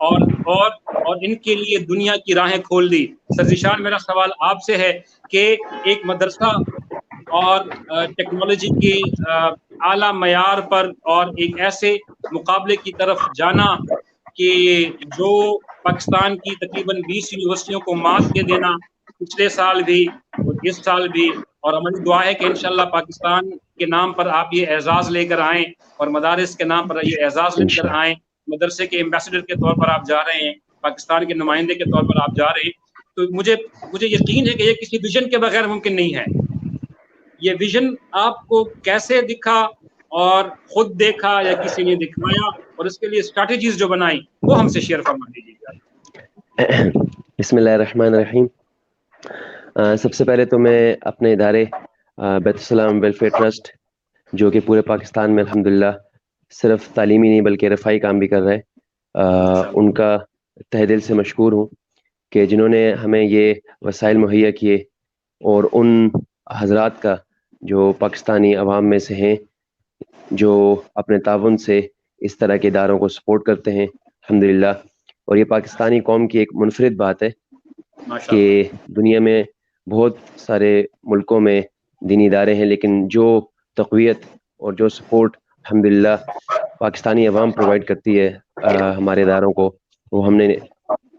اور ان کے لیے دنیا کی راہیں کھول دی. سر ذیشان میرا سوال آپ سے ہے کہ ایک مدرسہ اور ٹیکنالوجی کے اعلیٰ معیار پر اور ایک ایسے مقابلے کی طرف جانا کہ جو پاکستان کی تقریباً 20 یونیورسٹیوں کو مات دے دینا پچھلے سال بھی اور اس سال بھی, اور ہماری دعا ہے کہ انشاءاللہ پاکستان کے نام پر آپ یہ اعزاز لے کر آئیں اور مدارس کے نام پر یہ اعزاز لے کر آئیں. مدرسے کے ایمبیسڈر کے طور پر آپ جا رہے ہیں, پاکستان کے نمائندے کے طور پر آپ جا رہے ہیں, تو مجھے یقین ہے کہ یہ کسی ویژن کے بغیر ممکن نہیں ہے. یہ ویژن آپ کو کیسے دکھا, اور خود دیکھا یا کسی نے دکھایا, اور اس کے لیے اسٹریٹجیز جو بنائی وہ ہم سے شیئر فرما دیجیے. بسم اللہ الرحمن الرحیم. سب سے پہلے تو میں اپنے ادارے بیت السلام ویلفیئر ٹرسٹ, جو کہ پورے پاکستان میں الحمدللہ صرف تعلیمی نہیں بلکہ رفاہی کام بھی کر رہے ہیں, ان کا تہ دل سے مشکور ہوں کہ جنہوں نے ہمیں یہ وسائل مہیا کیے, اور ان حضرات کا جو پاکستانی عوام میں سے ہیں جو اپنے تعاون سے اس طرح کے اداروں کو سپورٹ کرتے ہیں الحمدللہ. اور یہ پاکستانی قوم کی ایک منفرد بات ہے کہ دنیا میں بہت سارے ملکوں میں دینی ادارے ہیں, لیکن جو تقویت اور جو سپورٹ الحمدللہ پاکستانی عوام پرووائڈ کرتی ہے ہمارے اداروں کو, وہ ہم نے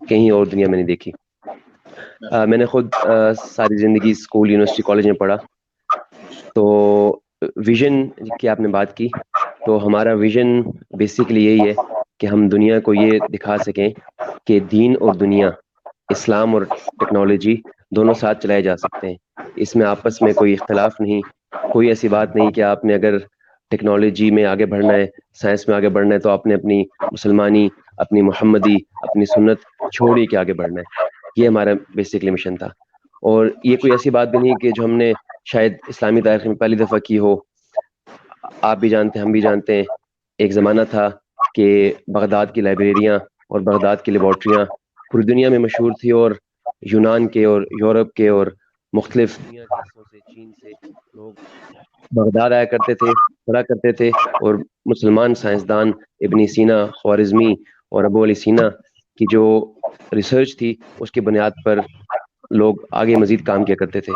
کہیں اور دنیا میں نہیں دیکھی. میں نے خود ساری زندگی اسکول, یونیورسٹی, کالج میں پڑھا. تو ویژن کی آپ نے بات کی, تو ہمارا ویژن بیسیکلی یہی ہے کہ ہم دنیا کو یہ دکھا سکیں کہ دین اور دنیا, اسلام اور ٹیکنالوجی دونوں ساتھ چلائے جا سکتے ہیں. اس میں آپس میں کوئی اختلاف نہیں, کوئی ایسی بات نہیں کہ آپ نے اگر ٹیکنالوجی میں آگے بڑھنا ہے, سائنس میں آگے بڑھنا ہے, تو آپ نے اپنی مسلمانی, اپنی محمدی, اپنی سنت چھوڑی کے آگے بڑھنا ہے. یہ ہمارا بیسکلی مشن تھا. اور یہ کوئی ایسی بات بھی نہیں کہ جو ہم نے شاید اسلامی تاریخ میں پہلی دفعہ کی ہو. آپ بھی جانتے ہیں, ہم بھی جانتے ہیں, ایک زمانہ تھا کہ بغداد کی لائبریریاں اور بغداد کی لیبارٹریاں پوری دنیا میں مشہور تھی, اور یونان کے اور یورپ کے اور مختلف دنیا کے حصوں سے, چین سے لوگ بغداد آیا کرتے تھے, پڑھا کرتے تھے, اور مسلمان سائنسدان ابن سینا, خوارزمی اور ابو علی سینا کی جو ریسرچ تھی اس کی بنیاد پر لوگ آگے مزید کام کیا کرتے تھے.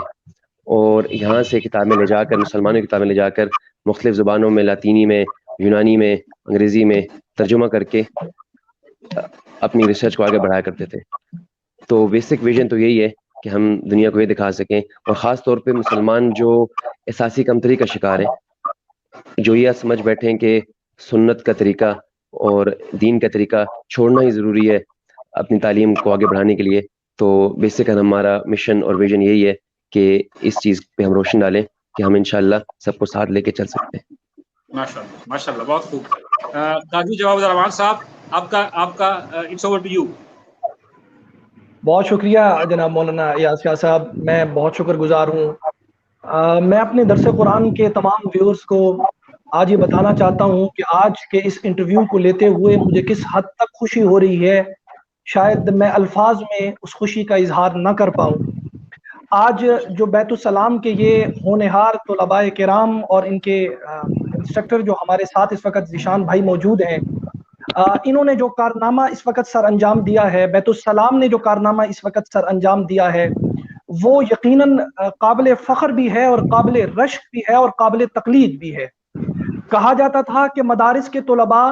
اور یہاں سے کتابیں لے جا کر, مسلمانوں کی کتابیں لے جا کر مختلف زبانوں میں, لاطینی میں, یونانی میں, انگریزی میں ترجمہ کر کے اپنی ریسرچ کو آگے بڑھایا کرتے تھے. تو بیسک ویژن تو یہی ہے کہ ہم دنیا کو یہ دکھا سکیں, اور خاص طور پہ مسلمان جو اساسی کمتری کا شکار ہیں, جو یہ سمجھ بیٹھے ہیں کہ سنت کا طریقہ اور دین کا طریقہ چھوڑنا ہی ضروری ہے اپنی تعلیم کو آگے بڑھانے کے لیے. تو بیسک ہمارا مشن اور ویژن یہی ہے کہ اس چیز پہ ہم روشن ڈالیں کہ ہم انشاءاللہ سب کو ساتھ لے کے چل سکتے ہیں. ماشاءاللہ, بہت خوب. قاضی جواب الرحمان صاحب, آپ کا اٹس اوور ٹو یو. بہت شکریہ جناب مولانا ایاز شاہ صاحب, میں بہت شکر گزار ہوں. میں اپنے درس قرآن کے تمام ویورز کو آج یہ بتانا چاہتا ہوں کہ آج کے اس انٹرویو کو لیتے ہوئے مجھے کس حد تک خوشی ہو رہی ہے. شاید میں الفاظ میں اس خوشی کا اظہار نہ کر پاؤں. آج جو بیت السلام کے یہ ہونہار طلباء کرام اور ان کے انسٹرکٹر جو ہمارے ساتھ اس وقت ذیشان بھائی موجود ہیں, انہوں نے جو کارنامہ اس وقت سر انجام دیا ہے, بیت السلام نے جو کارنامہ اس وقت سر انجام دیا ہے, وہ یقیناً قابل فخر بھی ہے اور قابل رشک بھی ہے اور قابل تقلید بھی ہے. کہا جاتا تھا کہ مدارس کے طلباء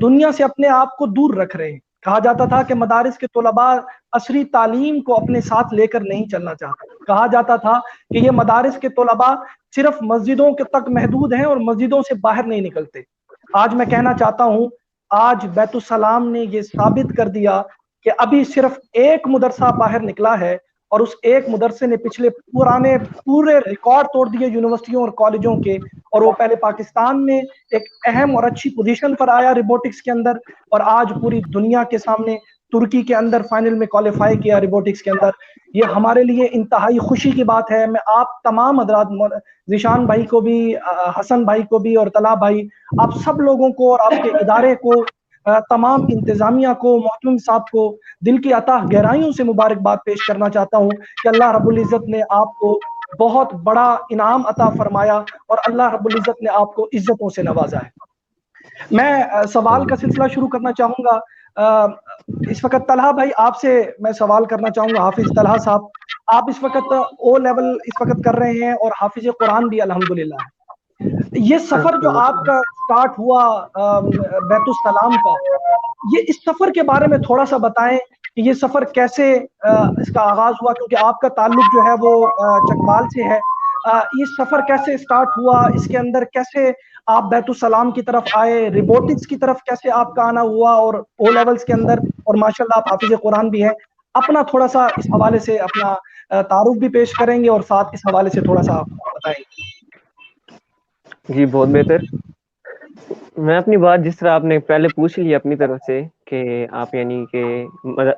دنیا سے اپنے آپ کو دور رکھ رہے ہیں. کہا جاتا تھا کہ مدارس کے طلباء عصری تعلیم کو اپنے ساتھ لے کر نہیں چلنا چاہتے. کہا جاتا تھا کہ یہ مدارس کے طلباء صرف مسجدوں کے تک محدود ہیں اور مسجدوں سے باہر نہیں نکلتے. آج میں کہنا چاہتا ہوں, آج بیت السلام نے یہ ثابت کر دیا کہ ابھی صرف ایک مدرسہ باہر نکلا ہے, اور اس ایک مدرسے نے پورے ریکارڈ توڑ دیے یونیورسٹیوں اور کالجوں کے, اور وہ پہلے پاکستان میں ایک اہم اور اچھی پوزیشن پر آیا روبوٹکس کے اندر, اور آج پوری دنیا کے سامنے ترکی کے اندر فائنل میں کوالیفائی کیا روبوٹکس کے اندر. یہ ہمارے لیے انتہائی خوشی کی بات ہے. میں آپ تمام حضرات, ذیشان بھائی کو بھی, حسن بھائی کو بھی, اور طلحہ بھائی, آپ سب لوگوں کو اور آپ کے ادارے کو, تمام انتظامیہ کو, محترم صاحب کو دل کی عطا گہرائیوں سے مبارکباد پیش کرنا چاہتا ہوں کہ اللہ رب العزت نے آپ کو بہت بڑا انعام عطا فرمایا اور اللہ رب العزت نے آپ کو عزتوں سے نوازا ہے. میں سوال کا سلسلہ شروع کرنا چاہوں گا. اس وقت طلحہ بھائی آپ سے میں سوال کرنا چاہوں گا. حافظ طلحہ صاحب, آپ اس وقت او لیول اس وقت کر رہے ہیں اور حافظ قرآن بھی الحمدللہ ہے. یہ سفر جو آپ کا سٹارٹ ہوا بیت السلام کا, یہ اس سفر کے بارے میں تھوڑا سا بتائیں کہ یہ سفر کیسے اس کا آغاز ہوا, کیونکہ آپ کا تعلق جو ہے وہ چکوال سے ہے. یہ سفر کیسے سٹارٹ ہوا, اس کے اندر کیسے آپ بیت السلام کی طرف آئے, روبوٹکس کی طرف کیسے آپ کا آنا ہوا, اور او لیولز کے اندر, اور ماشاءاللہ آپ حافظ قرآن بھی ہیں. اپنا تھوڑا سا اس حوالے سے اپنا تعارف بھی پیش کریں گے اور ساتھ اس حوالے سے تھوڑا سا بتائیں گے. جی بہت بہتر. میں اپنی بات جس طرح آپ نے پہلے پوچھ لی اپنی طرف سے کہ آپ یعنی کہ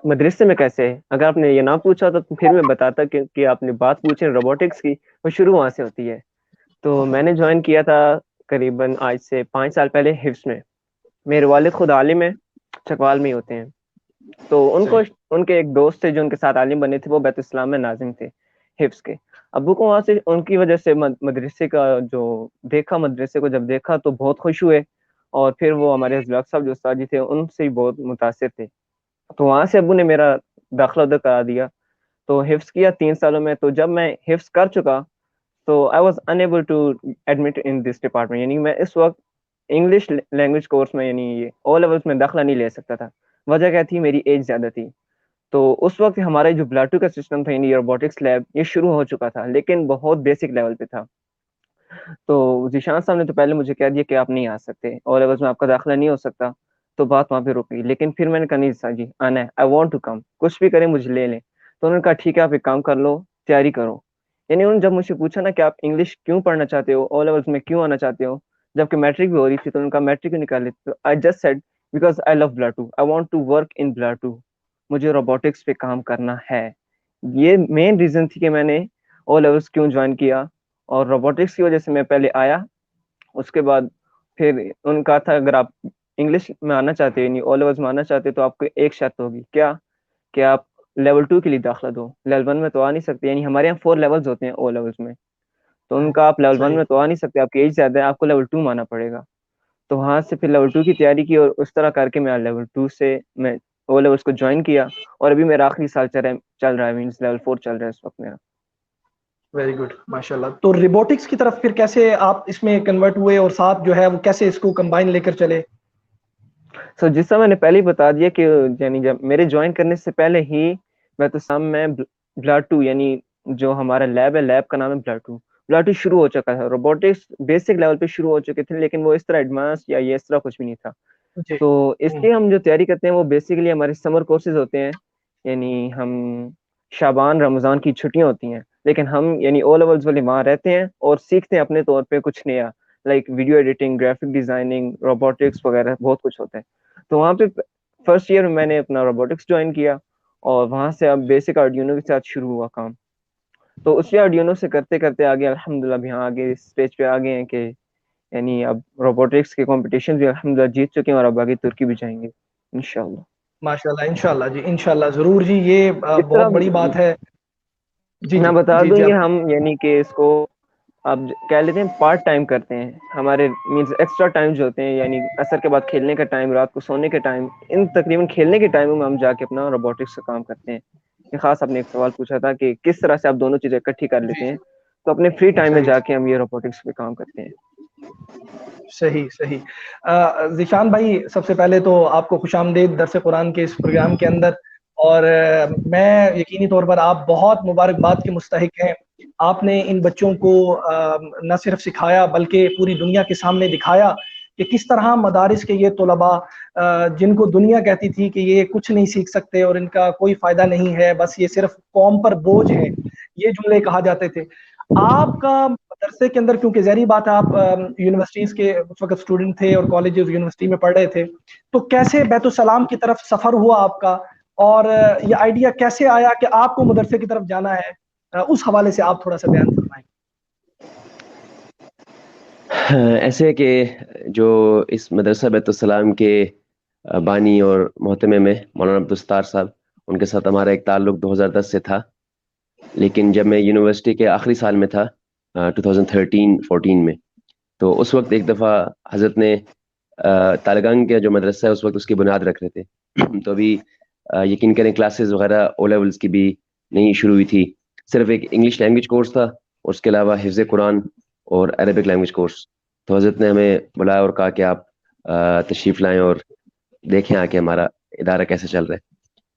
مدرسے میں کیسے, اگر آپ نے یہ نہ پوچھا تو پھر میں بتاتا کہ آپ نے بات پوچھی روبوٹکس کی, وہ شروع وہاں سے ہوتی ہے. تو میں نے جوائن کیا تھا قریباً آج سے 5 سال پہلے حفظ میں. میرے والد خود عالم ہیں, چکوال میں ہی ہوتے ہیں. تو ان کے ایک دوست تھے جو ان کے ساتھ عالم بنے تھے, وہ بیت السلام میں ناظم تھے حفظ کے. ابو کو وہاں سے ان کی وجہ سے مدرسے کا جو دیکھا, مدرسے کو جب دیکھا تو بہت خوش ہوئے, اور پھر وہ ہمارے حضرت صاحب جو استاد جی تھے ان سے بہت متاثر تھے. تو وہاں سے ابو نے میرا داخلہ ادھر کرا دیا. تو حفظ کیا 3 سالوں میں. تو جب میں حفظ کر چکا تو I was enable to admit in this department, یعنی میں اس وقت انگلش لینگویج کورس میں یعنی یہ او لیولس میں داخلہ نہیں لے سکتا تھا. وجہ کیا تھی, میری ایج زیادہ تھی. تو اس وقت ہمارا جو بلاٹو کا سسٹم تھا یعنی روبوٹکس لیب, یہ شروع ہو چکا تھا لیکن بہت بیسک لیول پہ تھا. تو ذیشان صاحب نے تو پہلے مجھے کہہ دیا کہ آپ نہیں آ سکتے, او لیولس میں آپ کا داخلہ نہیں ہو سکتا. تو بات وہاں پہ رک گئی. لیکن پھر میں نے کہا نہیں سر جی آنا ہے, آئی وانٹ ٹو کم, کچھ بھی کریں مجھے لے لیں. تو انہوں نے کہا ٹھیک ہے آپ ایک کام کر لو, تیاری کرو. یعنی انہوں نے جب مجھ سے پوچھا نا کہ آپ انگلش کیوں پڑھنا چاہتے ہو, او لیولس میں کیوں آنا چاہتے ہو, جبکہ میٹرک بھی ہو رہی تھی, تو انہوں نے کہا میٹرک کیوں نکال لیتے. I just said because I love Plato, I want to work in Plato, مجھے روبوٹکس پہ کام کرنا ہے. یہ مین ریزن تھی کہ میں نے او لیولس کیوں جوائن کیا. اور روبوٹکس کی وجہ سے میں پہلے آیا. اس کے بعد پھر ان کا تھا اگر آپ انگلش میں آنا چاہتے یعنی او لیولس میں آنا چاہتے تو آپ کو ایک شرط ہوگی, کیا کہ آپ لیول 2 کے لیے داخلہ دو, لیول 1 میں تو آ نہیں سکتے. یعنی ہمارے یہاں 4 لیولز ہوتے ہیں او لیولس میں, تو ان کا آپ لیول 1 میں تو آ نہیں سکتے, آپ کی ایج زیادہ ہے, آپ کو لیول 2 میں آنا پڑے گا. تو وہاں سے پھر لیول 2 کی تیاری کی, اور اس طرح کر کے میں لیول 2 سے میں او لیولس کو جوائن کیا. اور ابھی میرا آخری سال چل رہا ہے, مینس لیول 4 چل رہا ہے اس وقت میرا. ویری گڈ ماشاء اللہ. تو روبوٹکس کی طرف پھر کیسے آپ اس میں کنورٹ ہوئے, اور ساتھ جو ہے وہ کیسے اس کو کمبائن لے کر چلے؟ سو جس طرح میں نے پہلے ہی بتا دیا کہ یعنی جب میرے جوائن کرنے سے پہلے ہی بیت السلام میں بلاٹو یعنی جو ہمارا لیب ہے, لیب کا نام ہے بلاٹو شروع ہو چکا تھا. روبوٹکس بیسک لیول پہ شروع ہو چکے تھے, لیکن وہ اس طرح ایڈوانس یا یہ اس طرح کچھ بھی نہیں تھا. تو اس لیے ہم جو تیاری کرتے ہیں وہ بیسیکلی ہمارے سمر کورسز ہوتے ہیں. یعنی ہم شعبان رمضان کی چھٹیاں ہوتی ہیں, لیکن ہم یعنی او لیولز والے وہاں رہتے ہیں اور سیکھتے ہیں اپنے طور پہ کچھ نیا, like video editing, graphic designing, robotics وغیرہ بہت کچھ ہوتا ہے. تو وہاں پہ فرسٹ ایئر میں نے اپنا روبوٹکس جوائن کیا, اور وہاں سے اب بیسک آرڈینو کے ساتھ شروع ہوا کام. تو اسی آرڈینو سے کرتے کرتے آگے الحمدللہ بھی ہاں آگے اسٹیج پہ آگے ہیں کہ یعنی اب روبوٹکس کے کمپٹیشن بھی الحمدللہ جیت چکے ہیں, اور اب آگے ترکی بھی جائیں گے انشاءاللہ. ماشاءاللہ انشاءاللہ جی, انشاءاللہ ضرور جی, یہ بہت بڑی بات ہے. جی میں جی بتا جی دوں جی یہ ہم یعنی کہ اس کو اب کہہ لیتے ہیں پارٹ ٹائم کرتے ہیں. ہمارے مینس ایکسٹرا ٹائم جو ہوتے ہیں یعنی عصر کے بعد کھیلنے کا ٹائم, رات کو سونے کے ٹائم, ان تقریباً کھیلنے کے ٹائم میں ہم جا کے اپنا روبوٹکس کا کام کرتے ہیں. یہ خاص آپ نے ایک سوال پوچھا تھا کہ کس طرح سے آپ دونوں چیزیں اکٹھی کر لیتے ہیں, تو اپنے فری ٹائم میں صحیح جا کے ہم یہ روبوٹکس پہ کام کرتے ہیں. صحیح صحیح. ذیشان بھائی سب سے پہلے تو آپ کو خوش آمدید درس قرآن کے اس پروگرام کے اندر, اور میں یقینی طور پر آپ بہت مبارکباد کے مستحق ہیں. آپ نے ان بچوں کو نہ صرف سکھایا بلکہ پوری دنیا کے سامنے دکھایا کہ کس طرح مدارس کے یہ طلباء جن کو دنیا کہتی تھی کہ یہ کچھ نہیں سیکھ سکتے اور ان کا کوئی فائدہ نہیں ہے, بس یہ صرف قوم پر بوجھ ہے, یہ جملے کہا جاتے تھے. آپ کا مدرسے کے اندر, کیونکہ ظاہری بات ہے آپ یونیورسٹیز کے اس وقت اسٹوڈنٹ تھے اور کالجز یونیورسٹی میں پڑھ رہے تھے, تو کیسے بیت السلام کی طرف سفر ہوا آپ کا, اور یہ آئیڈیا کیسے آیا کہ آپ کو مدرسے کی طرف جانا ہے, اس حوالے سے آپ تھوڑا سا بیان فرمائیں. ایسے کہ جو اس مدرسہ بیت السلام کے بانی اور محتمم میں مولانا عبدالستار صاحب, ان کے ساتھ ہمارا ایک تعلق 2010 سے تھا. لیکن جب میں یونیورسٹی کے آخری سال میں تھا 2013-14 میں, تو اس وقت ایک دفعہ حضرت نے تالگنگ کے جو مدرسہ ہے اس وقت اس کی بنیاد رکھ رہے تھے. تو ابھی یقین کریں کلاسز وغیرہ او لیولس کی بھی نہیں شروع ہوئی تھی. صرف ایک انگلش لینگویج کورس تھا اور اس کے علاوہ حفظ قرآن اور عربک لینگویج کورس. تو حضرت نے ہمیں بلایا اور کہا کہ آپ تشریف لائیں اور دیکھیں آ کے ہمارا ادارہ کیسے چل رہا ہے.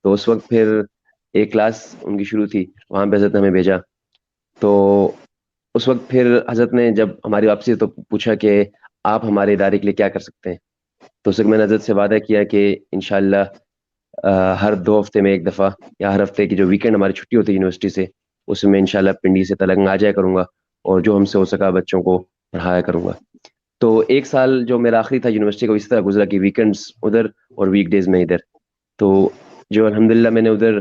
تو اس وقت پھر ایک کلاس ان کی شروع تھی, وہاں پہ حضرت نے ہمیں بھیجا. تو اس وقت پھر حضرت نے جب ہماری واپسی تو پوچھا کہ آپ ہمارے ادارے کے لیے کیا کر سکتے ہیں. تو اس وقت میں نے حضرت سے وعدہ کیا کہ انشاءاللہ ہر 2 ہفتے میں ایک دفعہ یا ہر ہفتے کی جو ویکینڈ ہماری چھٹی ہوتی ہے یونیورسٹی سے, اس میں انشاءاللہ پنڈی سے تلنگ آ جایا کروں گا اور جو ہم سے ہو سکا بچوں کو پڑھایا کروں گا. تو ایک سال جو میرا آخری تھا یونیورسٹی کا اس طرح گزرا کہ ویکینڈز ادھر اور ویک ڈیز میں ادھر. تو جو الحمدللہ میں نے ادھر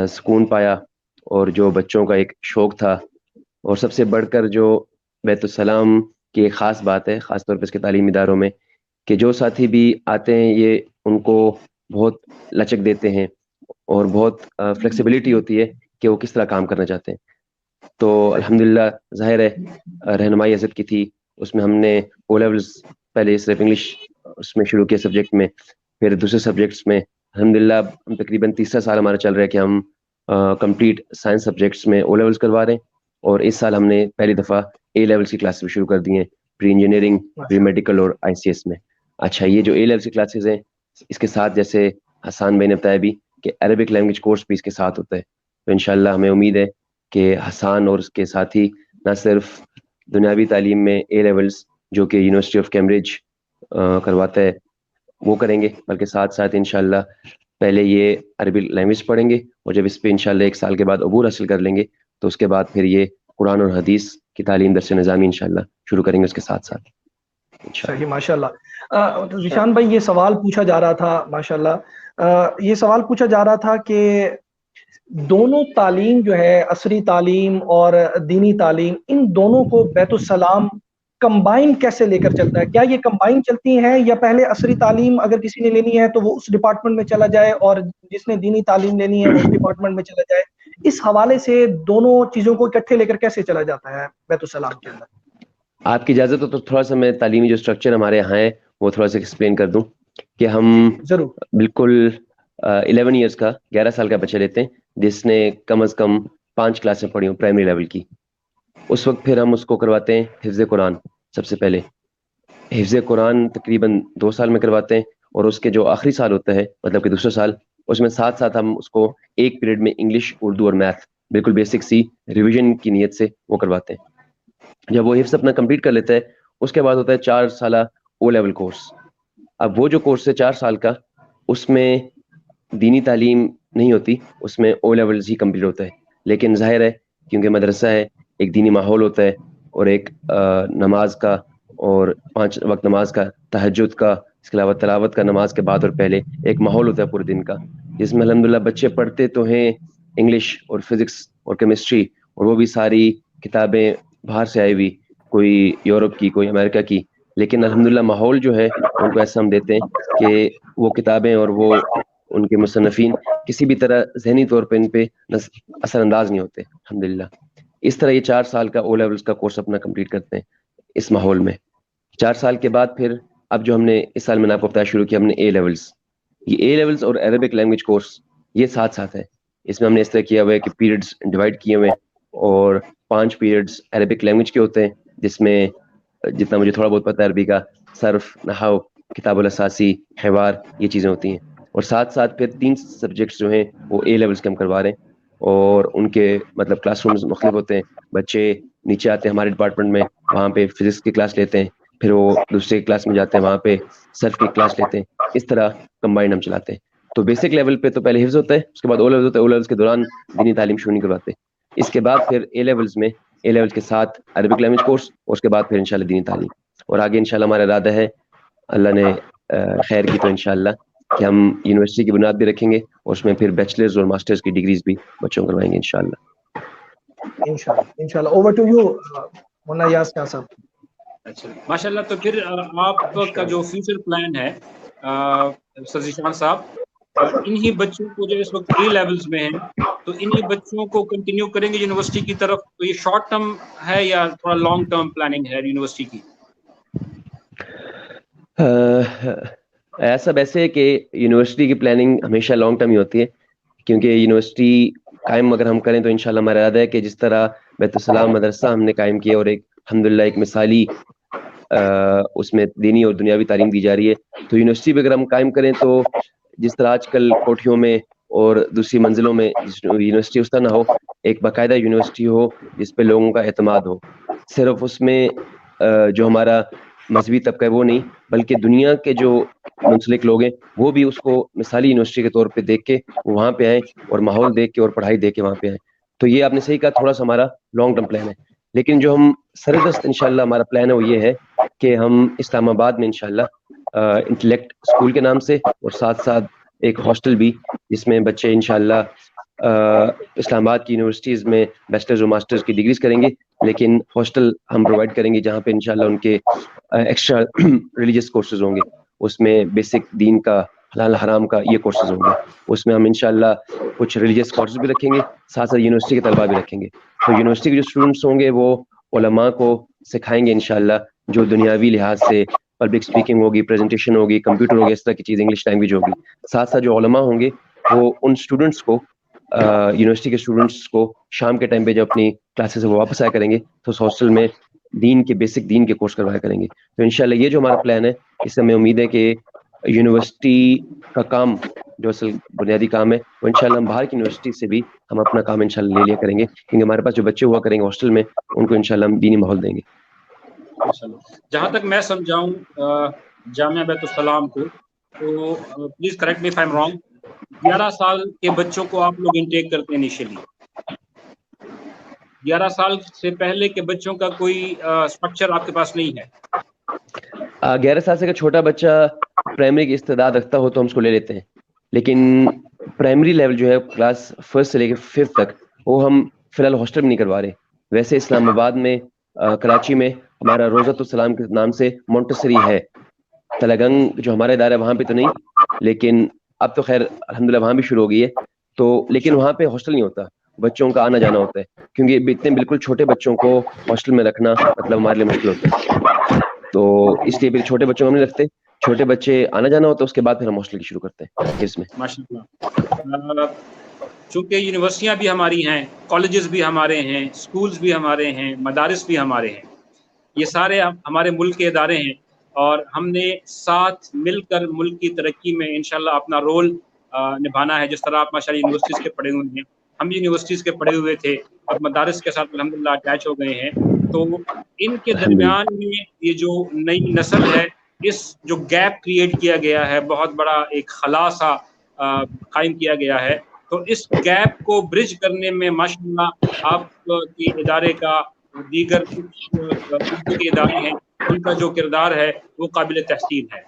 سکون پایا اور جو بچوں کا ایک شوق تھا, اور سب سے بڑھ کر جو بیت السلام کی ایک خاص بات ہے خاص طور پہ اس کے تعلیمی اداروں میں, کہ جو ساتھی بھی آتے ہیں یہ ان کو بہت لچک دیتے ہیں اور بہت فلیکسیبلٹی ہوتی ہے کہ وہ کس طرح کام کرنا چاہتے ہیں. تو الحمدللہ ظاہر ہے رہنمائی حضرت کی تھی. اس میں ہم نے او لیولز پہلے صرف انگلش اس میں شروع کیا سبجیکٹ میں, پھر دوسرے سبجیکٹس میں الحمدللہ ہم تقریباً تیسرا سال ہمارا چل رہا ہے کہ ہم کمپلیٹ سائنس سبجیکٹس میں او لیولز کروا رہے ہیں. اور اس سال ہم نے پہلی دفعہ اے لیولس کی کلاسز بھی شروع کر دی ہیں, پری انجینئرنگ, پری میڈیکل اور آئی سی ایس میں. اچھا, یہ جو اے لیولس کی کلاسز ہیں اس کے ساتھ جیسے حسان بھائی نے بتایا بھی کہ عربک لینگویج کورس بھی اس کے ساتھ ہوتا ہے. تو انشاءاللہ ہمیں امید ہے کہ حسان اور اس کے ساتھی نہ صرف دنیاوی تعلیم میں اے لیولس جو کہ یونیورسٹی آف کیمبرج کرواتا ہے وہ کریں گے, بلکہ ساتھ ساتھ انشاءاللہ پہلے یہ عربی لینگویج پڑھیں گے اور جب اس پہ انشاءاللہ 1 سال کے بعد عبور حاصل کر لیں گے تو اس کے بعد پھر یہ قرآن اور حدیث کی تعلیم درس نظامی انشاءاللہ شروع کریں گے اس کے ساتھ ساتھ. صحیح, ماشاءاللہ. ذیشان بھائی یہ سوال پوچھا جا رہا تھا, ماشاءاللہ یہ سوال پوچھا جا رہا تھا کہ دونوں تعلیم جو ہے عصری تعلیم اور دینی تعلیم, ان دونوں کو بیت السلام کمبائن کیسے لے کر چلتا ہے؟ کیا یہ کمبائن چلتی ہیں یا پہلے عصری تعلیم اگر کسی نے لینی ہے تو وہ اس ڈپارٹمنٹ میں چلا جائے اور جس نے دینی تعلیم لینی ہے وہ اس ڈپارٹمنٹ میں چلا جائے؟ اس حوالے سے دونوں چیزوں کو اکٹھے لے کر کیسے چلا جاتا ہے بیت السلام کے اندر؟ آپ کی اجازت ہو تو تھوڑا سا میں تعلیمی جو اسٹرکچر ہمارے یہاں ہے وہ تھوڑا سا ایکسپلین کر دوں کہ ہم ضرور. بالکل 11 ایئرس کا 11 سال کا بچہ لیتے ہیں جس نے کم از کم 5 کلاسیں پڑھی ہوں پرائمری لیول کی. اس وقت پھر ہم اس کو کرواتے ہیں حفظ قرآن. سب سے پہلے حفظ قرآن تقریباً 2 سال میں کرواتے ہیں, اور اس کے جو آخری سال ہوتا ہے مطلب کہ دوسرا سال, اس میں ساتھ ساتھ ہم اس کو ایک پیریڈ میں انگلش, اردو اور میتھ بالکل بیسک سی ریویژن کی نیت سے وہ کرواتے ہیں. جب وہ حفظ اپنا کمپلیٹ کر لیتا ہے اس کے بعد ہوتا ہے 4 سالہ او لیول کورس. اب وہ جو کورس ہے 4 سال کا, اس میں دینی تعلیم نہیں ہوتی, اس میں او لیولز ہی کمپلیٹ ہوتا ہے. لیکن ظاہر ہے کیونکہ مدرسہ ہے, ایک دینی ماحول ہوتا ہے, اور ایک نماز کا اور 5 وقت نماز کا, تہجد کا, اس کے علاوہ تلاوت کا نماز کے بعد اور پہلے ایک ماحول ہوتا ہے پورے دن کا, جس میں الحمدللہ بچے پڑھتے تو ہیں انگلش اور فزکس اور کیمسٹری, اور وہ بھی ساری کتابیں باہر سے آئی ہوئی, کوئی یورپ کی کوئی امریکہ کی, لیکن الحمدللہ ماحول جو ہے ان کو ایسا ہم دیتے ہیں کہ وہ کتابیں اور وہ ان کے مصنفین کسی بھی طرح ذہنی طور پہ ان پہ اثر انداز نہیں ہوتے الحمدللہ. اس طرح یہ 4 سال کا او لیولز کا کورس اپنا کمپلیٹ کرتے ہیں اس ماحول میں. 4 سال کے بعد پھر اب جو ہم نے اس سال میں نے آپ کو بتایا شروع کیا ہم نے اے لیولز. یہ اے لیولز اور عربک لینگویج کورس یہ ساتھ ساتھ ہے. اس میں ہم نے اس طرح کیا ہوا ہے کہ پیریڈز ڈیوائڈ کیے ہوئے ہیں, اور 5 پیریڈز عربک لینگویج کے ہوتے ہیں جس میں جتنا مجھے تھوڑا بہت پتہ ہے عربی کا, صرف, نحو, کتاب الاساسی, حوار, یہ چیزیں ہوتی ہیں. اور ساتھ ساتھ پھر 3 سبجیکٹس جو ہیں وہ اے لیولز کے ہم کروا رہے ہیں, اور ان کے مطلب کلاس رومز مختلف ہوتے ہیں. بچے نیچے آتے ہیں ہمارے ڈپارٹمنٹ میں, وہاں پہ فزکس کی کلاس لیتے ہیں, پھر وہ دوسرے کلاس میں جاتے ہیں وہاں پہ صرف کی کلاس لیتے ہیں. اس طرح کمبائنڈ ہم چلاتے ہیں. تو بیسک لیول پہ تو پہلے حفظ ہوتا ہے, اس کے بعد او لیولز ہوتا ہے, او لیولز کے دوران دینی تعلیم شروع نہیں کرواتے. اس کے بعد پھر اے لیولز میں اے لیولز کے ساتھ عربک لینگویج کورس, اور اس کے بعد پھر انشاءاللہ دینی تعلیم. اور آگے انشاءاللہ ہمارا ارادہ ہے, اللہ نے خیر کی تو انشاءاللہ, کہ ہم یونیورسٹی کی بنیاد بھی رکھیں گے اور اس میں پھر بیچلرز اور ماسٹرز کی ڈگریز بھی بچوں کو کروائیں گے انشاءاللہ. انشاءاللہ. اوور ٹو یو مولانا یاس کیا صاحب. اچھا ماشاءاللہ. تو پھر آپ کا جو فیوچر پلان ہے سر ذیشان صاحب, انہی بچوں کو جو اس وقت اے لیولز میں ہیں تو انہی بچوں کو کنٹینیو کریں گے یونیورسٹی کی طرف, تو یہ شارٹ ٹرم ہے یا تھوڑا لانگ ٹرم پلاننگ ہے یونیورسٹی کی؟ ایسا ویسے کہ یونیورسٹی کی پلاننگ ہمیشہ لانگ ٹرم ہی ہوتی ہے، کیونکہ یونیورسٹی قائم اگر ہم کریں تو انشاءاللہ ہمارا ارادہ ہے کہ جس طرح بیت السلام مدرسہ ہم نے قائم کیا اور ایک الحمدللہ ایک مثالی اس میں دینی اور دنیاوی تعلیم دی جا رہی ہے، تو یونیورسٹی بھی اگر ہم قائم کریں تو جس طرح آج کل کوٹھیوں میں اور دوسری منزلوں میں یونیورسٹی اس طرح نہ ہو، ایک باقاعدہ یونیورسٹی ہو جس پہ لوگوں کا اعتماد ہو، صرف اس میں جو ہمارا مذہبی طبقہ ہے وہ نہیں بلکہ دنیا کے جو منسلک لوگ ہیں وہ بھی اس کو مثالی یونیورسٹی کے طور پہ دیکھ کے وہاں پہ آئیں اور ماحول دیکھ کے اور پڑھائی دیکھ کے وہاں پہ آئیں. تو یہ آپ نے صحیح کہا، تھوڑا سا ہمارا لانگ ٹرم پلان ہے، لیکن جو ہم سردست انشاءاللہ ہمارا پلان ہے وہ یہ ہے کہ ہم اسلام آباد میں انشاءاللہ انٹلیکٹ اسکول کے نام سے اور ساتھ ساتھ ایک ہاسٹل بھی جس میں بچے انشاءاللہ اسلام آباد کی یونیورسٹیز میں بیچلرز اور ماسٹرز کی ڈگریز کریں گے، لیکن ہاسٹل ہم پرووائڈ کریں گے جہاں پہ انشاءاللہ ان کے ایکسٹرا ریلیجیس کورسز ہوں گے، اس میں بیسک دین کا حلال حرام کا یہ کورسز ہوں گے، اس میں ہم انشاءاللہ کچھ ریلیجیس کورسز بھی رکھیں گے، ساتھ ساتھ یونیورسٹی کے طلباء بھی رکھیں گے. تو یونیورسٹی کے جو اسٹوڈنٹس ہوں گے وہ علماء کو سکھائیں گے انشاءاللہ جو دنیاوی لحاظ سے پبلک اسپیکنگ ہوگی، پریزنٹیشن ہوگی، کمپیوٹر ہوگی، اس طرح کی چیز، انگلش لینگویج ہوگی. ساتھ ساتھ جو علماء ہوں گے وہ ان اسٹوڈنٹس کو یونیورسٹی کے اسٹوڈنٹس کو شام کے ٹائم پہ جب اپنی کلاسز سے وہ واپس آیا کریں گے تو اس ہاسٹل میں دین کے بیسک دین کے کورس کروایا کریں گے. تو انشاءاللہ یہ جو ہمارا پلان ہے اس سے ہمیں امید ہے کہ یونیورسٹی کا کام جو اصل بنیادی کام ہے وہ انشاءاللہ ہم باہر کی یونیورسٹی سے بھی ہم اپنا کام انشاءاللہ لے لیا کریں گے، کیونکہ ہمارے پاس جو بچے ہوا کریں گے ہاسٹل میں ان کو انشاءاللہ ہم دینی ماحول دیں گے. جہاں تک میں سمجھاؤں جامعہ بیت السلام کو، تو please correct me if I am wrong, 11 سال کے بچوں کو آپ لوگ انٹیک کرتے ہیں انیشلی، 11 سال سے پہلے کے بچوں کا کوئی اسٹرکچر آپ کے پاس نہیں ہے؟ 11 سال سے اگر چھوٹا بچہ پرائمری کی استعداد رکھتا ہو تو ہم اس کو لے لیتے ہیں، لیکن پرائمری لیول جو ہے کلاس 1 سے لے کے 5 تک وہ ہم فی الحال ہاسٹل میں نہیں کروا رہے. ویسے اسلام آباد میں کراچی میں ہمارا روزۃ السلام کے نام سے مونٹسری ہے، تلگنگ جو ہمارا ادارہ ہے وہاں پہ تو نہیں، لیکن اب تو خیر الحمدللہ وہاں بھی شروع ہو گئی ہے. تو لیکن وہاں پہ ہاسٹل نہیں ہوتا، بچوں کا آنا جانا ہوتا ہے، کیونکہ اتنے بالکل چھوٹے بچوں کو ہاسٹل میں رکھنا مطلب ہمارے لیے مشکل ہوتا ہے. تو اس لیے پھر چھوٹے بچوں کو ہم نہیں رکھتے، چھوٹے بچے آنا جانا ہوتا ہے، اس کے بعد پھر ہم ہاسٹل کی شروع کرتے ہیں اس میں. ماشاءاللہ، چونکہ یونیورسٹیاں بھی ہماری ہیں، کالجز بھی ہمارے ہیں، اسکولز بھی ہمارے ہیں، مدارس بھی ہمارے ہیں، یہ سارے ہمارے ملک کے ادارے ہیں، اور ہم نے ساتھ مل کر ملک کی ترقی میں انشاءاللہ اپنا رول نبھانا ہے. جس طرح آپ ماشاءاللہ یونیورسٹیز کے پڑھے ہوئے ہیں، ہم بھی یونیورسٹیز کے پڑھے ہوئے تھے اور مدارس کے ساتھ الحمدللہ اٹیچ ہو گئے ہیں. تو ان کے درمیان میں یہ جو نئی نسل ہے، اس جو گیپ کریٹ کیا گیا ہے، بہت بڑا ایک خلا سا قائم کیا گیا ہے، تو اس گیپ کو برج کرنے میں ماشاءاللہ آپ کے ادارے کا، دیگر کچھ اردو کے ادارے ہیں ان کا جو کردار ہے وہ قابل تحسین ہے.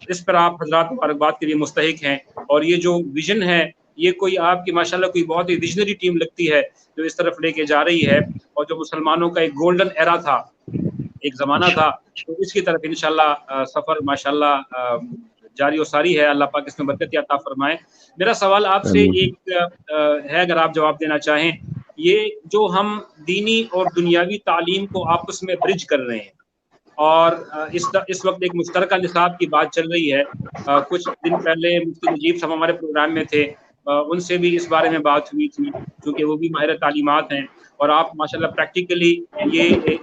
اس پر آپ حضرات مبارکباد کے لیے مستحق ہیں، اور یہ جو ویژن ہے یہ کوئی آپ کی ماشاءاللہ کوئی بہت ہی ویژنری ٹیم لگتی ہے جو اس طرف لے کے جا رہی ہے، اور جو مسلمانوں کا ایک گولڈن ایرا تھا، ایک زمانہ تھا، تو اس کی طرف انشاءاللہ سفر ماشاءاللہ جاری و ساری ہے. اللہ پاک اس میں برکت عطا فرمائے. میرا سوال آپ سے ایک ہے، اگر آپ جواب دینا چاہیں، یہ جو ہم دینی اور دنیاوی تعلیم کو آپس میں برج کر رہے ہیں، اور اس وقت ایک مشترکہ نصاب کی بات چل رہی ہے، کچھ دن پہلے مفتی نجیب صاحب ہمارے پروگرام میں تھے، ان سے بھی اس بارے میں بات ہوئی تھی، کیونکہ وہ بھی ماہر تعلیمات ہیں، اور آپ ماشاءاللہ پریکٹیکلی یہ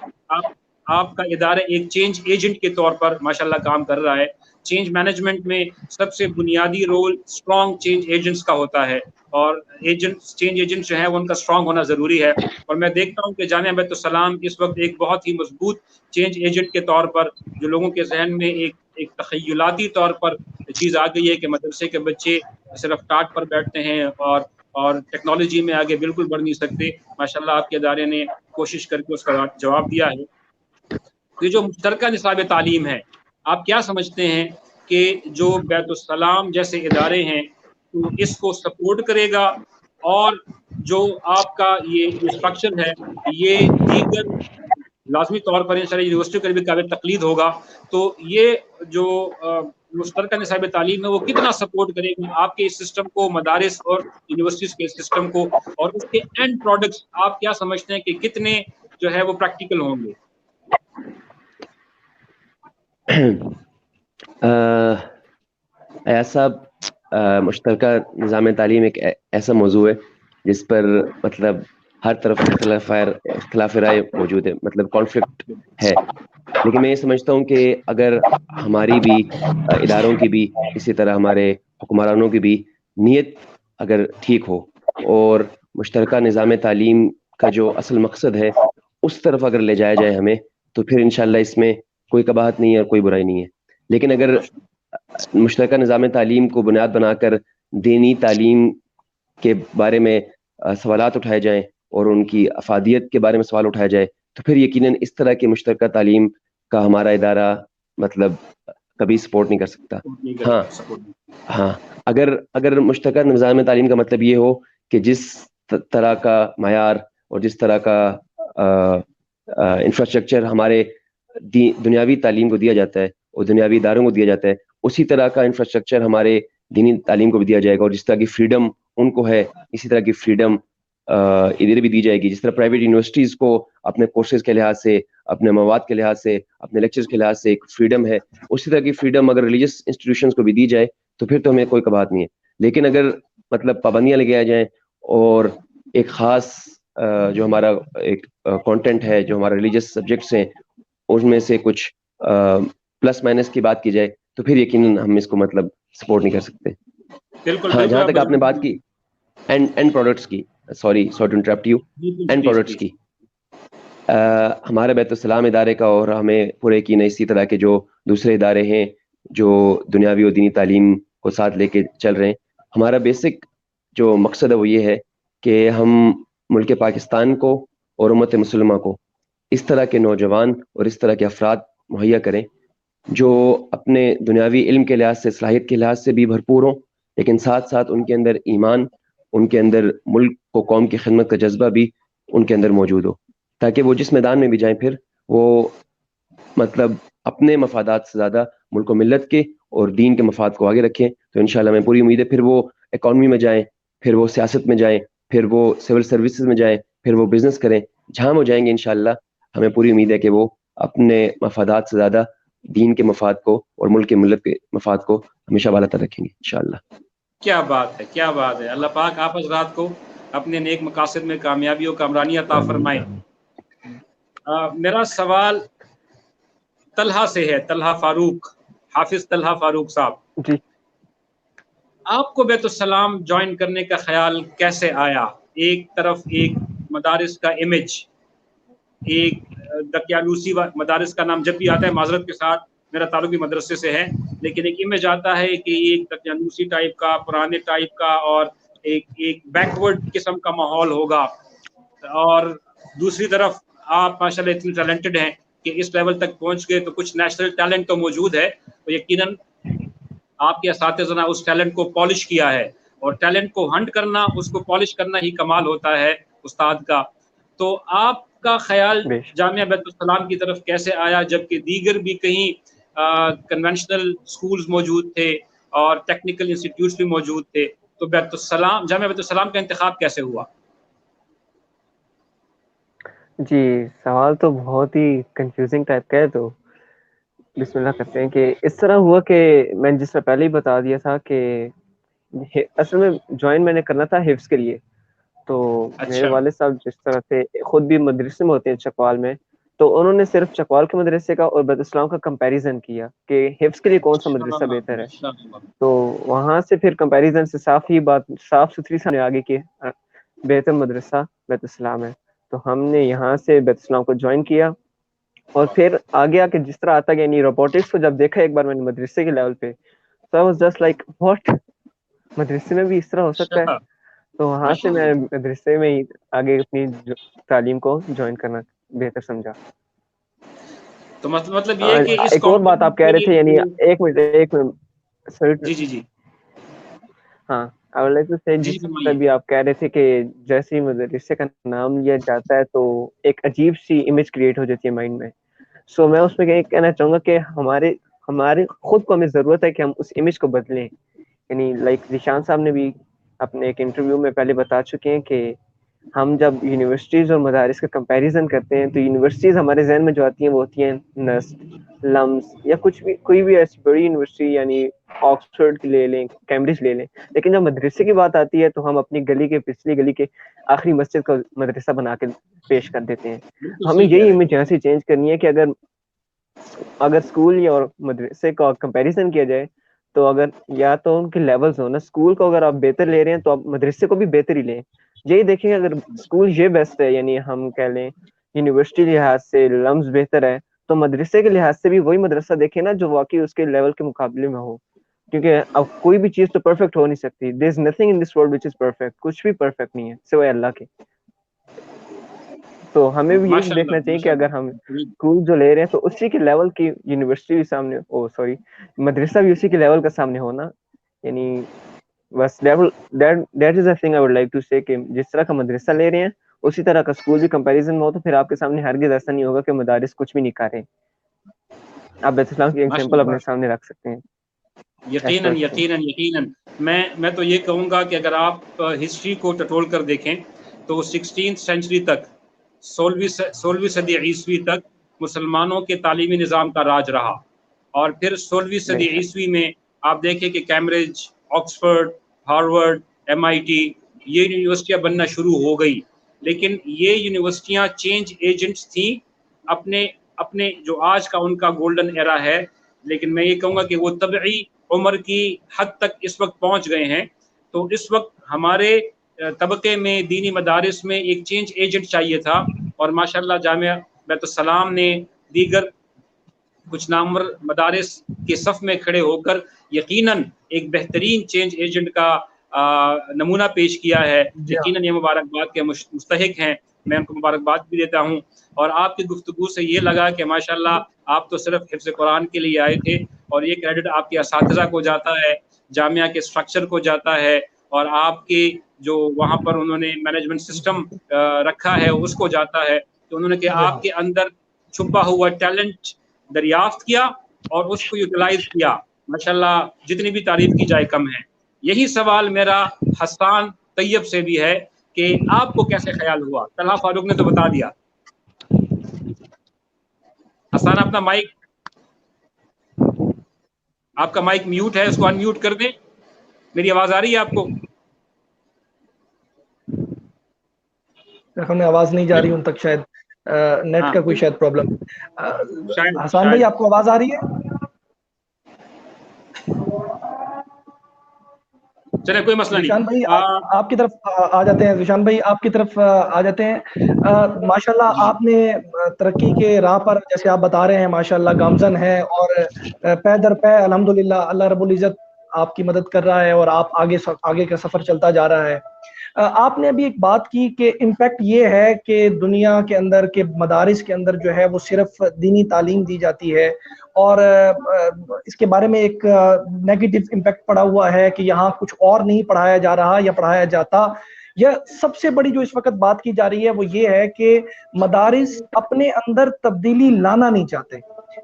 آپ کا ادارہ ایک چینج ایجنٹ کے طور پر ماشاءاللہ کام کر رہا ہے. چینج مینجمنٹ میں سب سے بنیادی رول اسٹرانگ چینج ایجنٹس کا ہوتا ہے، اور چینج ایجنٹ جو ہے وہ ان کا اسٹرانگ ہونا ضروری ہے. اور میں دیکھتا ہوں کہ جامعہ بیت السلام اس وقت ایک بہت ہی مضبوط چینج ایجنٹ کے طور پر، جو لوگوں کے ذہن میں ایک تخیلاتی طور پر چیز آ گئی ہے کہ مدرسے کے بچے صرف ٹاٹ پر بیٹھتے ہیں اور ٹیکنالوجی میں آگے بالکل بڑھ نہیں سکتے. ماشاءاللہ آپ کے ادارے نے کوشش کر کے اس کا جواب دیا ہے. یہ جو مشترکہ نصاب تعلیم ہے، آپ کیا سمجھتے ہیں کہ جو بیت السلام جیسے ادارے ہیں تو اس کو سپورٹ کرے گا، اور جو آپ کا یہ اسٹرکچر ہے یہ دیگر لازمی طور پر انشاءاللہ یونیورسٹی کا بھی قابل تقلید ہوگا، تو یہ جو مشترکہ نصاب تعلیم ہے وہ کتنا سپورٹ کرے گا آپ کے اس سسٹم کو، مدارس اور یونیورسٹیز کے سسٹم کو، اور اس کے اینڈ پروڈکٹس آپ کیا سمجھتے ہیں کہ کتنے جو ہے وہ پریکٹیکل ہوں گے؟ ایاز صاحب مشترکہ نظام تعلیم ایک ایسا موضوع ہے جس پر مطلب ہر طرف اختلاف رائے موجود ہے، مطلب کانفلکٹ ہے، لیکن میں یہ سمجھتا ہوں کہ اگر ہماری بھی اداروں کی بھی اسی طرح ہمارے حکمرانوں کی بھی نیت اگر ٹھیک ہو اور مشترکہ نظام تعلیم کا جو اصل مقصد ہے اس طرف اگر لے جایا جائے ہمیں، تو پھر انشاءاللہ اس میں کوئی قباحت نہیں ہے اور کوئی برائی نہیں ہے. لیکن اگر مشترکہ نظام تعلیم کو بنیاد بنا کر دینی تعلیم کے بارے میں سوالات اٹھائے جائیں اور ان کی افادیت کے بارے میں سوال اٹھایا جائے، تو پھر یقیناً اس طرح کی مشترکہ تعلیم کا ہمارا ادارہ مطلب کبھی سپورٹ نہیں کر سکتا. ہاں اگر مشترکہ نظام تعلیم کا مطلب یہ ہو کہ جس طرح کا معیار اور جس طرح کا انفراسٹرکچر ہمارے دنیاوی تعلیم کو دیا جاتا ہے اور دنیاوی اداروں کو دیا جاتا ہے، اسی طرح کا انفراسٹرکچر ہمارے دینی تعلیم کو بھی دیا جائے گا، اور جس طرح کی فریڈم ان کو ہے اسی طرح کی فریڈم ادھر بھی دی جائے گی. جس طرح پرائیویٹ یونیورسٹیز کو اپنے کورسز کے لحاظ سے، اپنے مواد کے لحاظ سے، اپنے لیکچرز کے لحاظ سے ایک فریڈم ہے، اسی طرح کی فریڈم اگر ریلیجیس انسٹیٹیوشنز کو بھی دی جائے تو پھر تو ہمیں کوئی قباحت نہیں ہے. لیکن اگر مطلب پابندیاں لگایا جائیں اور ایک خاص جو ہمارا ایک کانٹینٹ ہے، جو ہمارا ریلیجیس سبجیکٹس ہیں، ان میں سے کچھ پلس مائنس کی بات کی جائے تو پھر یقیناً ہم اس کو مطلب سپورٹ نہیں کر سکتے. ہاں جہاں تک آپ نے بات کی اینڈ پروڈکٹس کی، sorry to interrupt you, end products کی، ہمارے بیت السلام ادارے کا اور ہمیں پورے یقین ہے اسی طرح کے جو دوسرے ادارے ہیں جو دنیاوی اور دینی تعلیم کو ساتھ لے کے چل رہے ہیں، ہمارا بیسک جو مقصد ہے وہ یہ ہے کہ ہم ملک پاکستان کو اور امت مسلمہ کو اس طرح کے نوجوان اور اس طرح کے افراد مہیا کریں جو اپنے دنیاوی علم کے لحاظ سے، صلاحیت کے لحاظ سے بھی بھرپور ہوں، لیکن ساتھ ساتھ ان کے اندر ایمان، ان کے اندر ملک و قوم کی خدمت کا جذبہ بھی ان کے اندر موجود ہو، تاکہ وہ جس میدان میں بھی جائیں پھر وہ مطلب اپنے مفادات سے زیادہ ملک و ملت کے اور دین کے مفاد کو آگے رکھیں. تو انشاءاللہ میں پوری امید ہے پھر وہ اکانومی میں جائیں، پھر وہ سیاست میں جائیں، پھر وہ سول سروسز میں جائیں، پھر وہ بزنس کریں، جہاں وہ جائیں گے انشاءاللہ ہمیں پوری امید ہے کہ وہ اپنے مفادات سے زیادہ دین کے مفاد کو اور ملک کے ملت کے مفاد کو ہمیشہ بالا تر رکھیں گے انشاءاللہ. کیا بات ہے، کیا بات ہے. اللہ پاک آپ حضرات کو اپنے نیک مقاصد میں کامیابی و کامرانی عطا فرمائے. میرا سوال طلحہ سے ہے، طلحہ فاروق، حافظ طلحہ فاروق صاحب. جی، آپ کو بیت السلام جوائن کرنے کا خیال کیسے آیا؟ ایک طرف ایک مدارس کا امیج، ایک دقیانوسی مدارس کا نام جب بھی آتا ہے، معذرت کے ساتھ میرا تعلق بھی مدرسے سے ہے، لیکن ایک امیج آتا ہے کہ ایک دقیانوسی ٹائپ کا، پرانے ٹائپ کا، اور ایک بیکورڈ قسم کا ماحول ہوگا. اور دوسری طرف آپ ماشاءاللہ اتنے ٹیلنٹڈ ہیں کہ اس لیول تک پہنچ گئے، تو کچھ نیشنل ٹیلنٹ تو موجود ہے، تو یقیناً آپ کے اساتذہ نے اس ٹیلنٹ کو پالش کیا ہے، اور ٹیلنٹ کو ہنٹ کرنا، اس کو پالش کرنا ہی کمال ہوتا ہے استاد کا. تو آپ کا خیال جامعہ بیت السلام کی طرف کیسے آیا، جبکہ دیگر بھی کہیں کنونشنل سکولز موجود تھے اور ٹیکنیکل انسٹیٹیوٹس بھی موجود تھے، تو جامعہ بیت السلام کا انتخاب کیسے ہوا؟ جی، سوال تو بہت ہی کنفیوزنگ ٹائپ کا ہے، تو بسم اللہ کرتے ہیں. کہ اس طرح ہوا کہ میں جس طرح پہلے ہی بتا دیا تھا کہ اصل میں جوائن میں نے کرنا تھا حفظ کے لیے. تو میرے والد صاحب جس طرح سے خود بھی مدرسے میں ہوتے ہیں چکوال میں، تو انہوں نے صرف چکوال کے مدرسے کا اور بیت السلام کا کمپیریزن کیا کہ حفظ کے لیے کون سا مدرسہ بہتر ہے. تو وہاں سے پھر کمپیریزن سے صاف ستھری سامنے آگے کہ بہتر مدرسہ بیت السلام ہے. تو ہم نے یہاں سے بیت السلام کو جوائن کیا، اور پھر آگے آ کے جس طرح آتا گیا، یعنی روبوٹکس کو جب دیکھا ایک بار میں نے مدرسے کے لیول پہ، تو I was just like what, مدرسے میں بھی اس طرح ہو سکتا ہے. تو وہاں سے میں مدرسے میں ہی آگے اپنی تعلیم کو جوائن کرنا بہتر سمجھا. تو مطلب یہ کہ اس ایک اور بات آپ کہہ رہے تھے، یعنی ایک منٹ جی ہاں، I would like to say جس طرح بھی آپ کہہ رہے تھے کہ جیسے ہی مدرسے کا نام لیا جاتا ہے تو ایک عجیب سی امیج کریٹ ہو جاتی ہے مائنڈ میں. سو میں اس میں یہ کہنا چاہوں گا کہ ہمارے خود کو ہمیں ضرورت ہے کہ ہم اس امیج کو بدلیں. یعنی لائک ذیشان صاحب نے بھی اپنے ایک انٹرویو میں پہلے بتا چکے ہیں کہ ہم جب یونیورسٹیز اور مدارس کا کمپیریزن کرتے ہیں تو یونیورسٹیز ہمارے ذہن میں جو آتی ہیں وہ ہوتی ہیں نسٹ، لمس یا کچھ بھی کوئی بھی ایسی بڑی یونیورسٹی یعنی آکسفورڈ کی لے لیں, کیمبرج لے لیں, لیکن جب مدرسے کی بات آتی ہے تو ہم اپنی گلی کے پچھلی گلی کے آخری مسجد کو مدرسہ بنا کے پیش کر دیتے ہیں. ہمیں یہی امیج یہاں سے چینج کرنی ہے کہ اگر اسکول یا مدرسے کا کمپیریزن کیا جائے تو اگر یا تو ان کے لیولز ہو نا, اسکول کو اگر آپ بہتر لے رہے ہیں تو آپ مدرسے کو بھی بہتر ہی لیں. یہی دیکھیں اگر اسکول یہ بیسٹ ہے, یعنی ہم کہہ لیں یونیورسٹی لحاظ سے لمز بہتر ہے, تو مدرسے کے لحاظ سے بھی وہی مدرسہ دیکھیں نا جو واقعی اس کے لیول کے مقابلے میں ہو, کیونکہ اب کوئی بھی چیز تو پرفیکٹ ہو نہیں سکتی. There is nothing in this world which is perfect, کچھ بھی پرفیکٹ نہیں ہے سوائے اللہ کے. تو ہمیں بھی یہی دیکھنا چاہیے کہ اگر ہم اسکول جو لے رہے ہیں تو اسی کے لیول کی یونیورسٹی بھی سامنے مدرسہ بھی اسی کے لیول کا سامنے ہونا, یعنی بس that is a thing I would like to say کہ جس طرح کا مدرسہ لے رہے ہیں اسی طرح کا اسکول بھی کمپیریزن میں ہو, تو پھر آپ کے سامنے ہرگز ایسا نہیں ہوگا کہ مدارس کچھ بھی نہیں کر رہے. آپ بیت اسلام کی ایگزامپل اپنے سامنے رکھ سکتے ہیں. یقیناً میں تو یہ کہوں گا کہ اگر آپ ہسٹری کو ٹٹول کر دیکھیں تو 16 سینچری تک 16ویں صدی عیسوی تک مسلمانوں کے تعلیمی نظام کا راج رہا, اور پھر 16ویں صدی عیسوی میں آپ دیکھیں کہ کیمبرج, آکسفورڈ, ہارورڈ, MIT یہ یونیورسٹیاں بننا شروع ہو گئی. لیکن یہ یونیورسٹیاں چینج ایجنٹس تھیں اپنے جو آج کا ان کا گولڈن ایرا ہے, لیکن میں یہ کہوں گا کہ وہ طبعی عمر کی حد تک اس وقت پہنچ گئے ہیں. تو اس وقت ہمارے طبقے میں دینی مدارس میں ایک چینج ایجنٹ چاہیے تھا, اور ماشاءاللہ جامعہ بیت السلام نے دیگر کچھ نامور مدارس کے صف میں کھڑے ہو کر یقیناً ایک بہترین چینج ایجنٹ کا نمونہ پیش کیا ہے. یقیناً یہ مبارکباد کے مستحق ہیں, میں ان کو مبارکباد بھی دیتا ہوں. اور آپ کی گفتگو سے یہ لگا کہ ماشاءاللہ آپ تو صرف حفظ قرآن کے لیے آئے تھے, اور یہ کریڈٹ آپ کے اساتذہ کو جاتا ہے, جامعہ کے اسٹرکچر کو جاتا ہے, اور آپ کے جو وہاں پر انہوں نے مینجمنٹ سسٹم رکھا ہے اس کو جاتا ہے, کہ انہوں نے کہ آپ کے اندر چھپا ہوا ٹیلنٹ دریافت کیا اور اس کو یوٹیلائز کیا. ماشاءاللہ جتنی بھی تعریف کی جائے کم ہے. یہی سوال میرا حسان طیب سے بھی ہے کہ آپ کو کیسے خیال ہوا؟ طلحہ فاروق نے تو بتا دیا. حسان اپنا مائک, آپ کا مائک میوٹ ہے, اس کو انمیوٹ کر دیں. میری آواز آ رہی ہے آپ کو؟ ہمیں آواز نہیں جا رہی ان تک, شاید نیٹ کا کوئی شاید پرابلم. حسان بھائی آپ کو آواز آ رہی ہے؟ چلے کوئی مسئلہ نہیں. ذیشان بھائی آپ کی طرف آ جاتے ہیں. ذیشان بھائی آپ کی طرف آ جاتے ہیں. ماشاءاللہ آپ نے ترقی کے راہ پر جیسے آپ بتا رہے ہیں ماشاءاللہ گامزن ہے, اور پے در پے الحمدللہ اللہ رب العزت آپ کی مدد کر رہا ہے, اور آپ آگے کا سفر چلتا جا رہا ہے. آپ نے ابھی ایک بات کی کہ امپیکٹ یہ ہے کہ دنیا کے اندر کے مدارس کے اندر جو ہے وہ صرف دینی تعلیم دی جاتی ہے, اور اس کے بارے میں ایک نیگیٹو امپیکٹ پڑا ہوا ہے کہ یہاں کچھ اور نہیں پڑھایا جا رہا یا پڑھایا جاتا. یہ سب سے بڑی جو اس وقت بات کی جا رہی ہے وہ یہ ہے کہ مدارس اپنے اندر تبدیلی لانا نہیں چاہتے.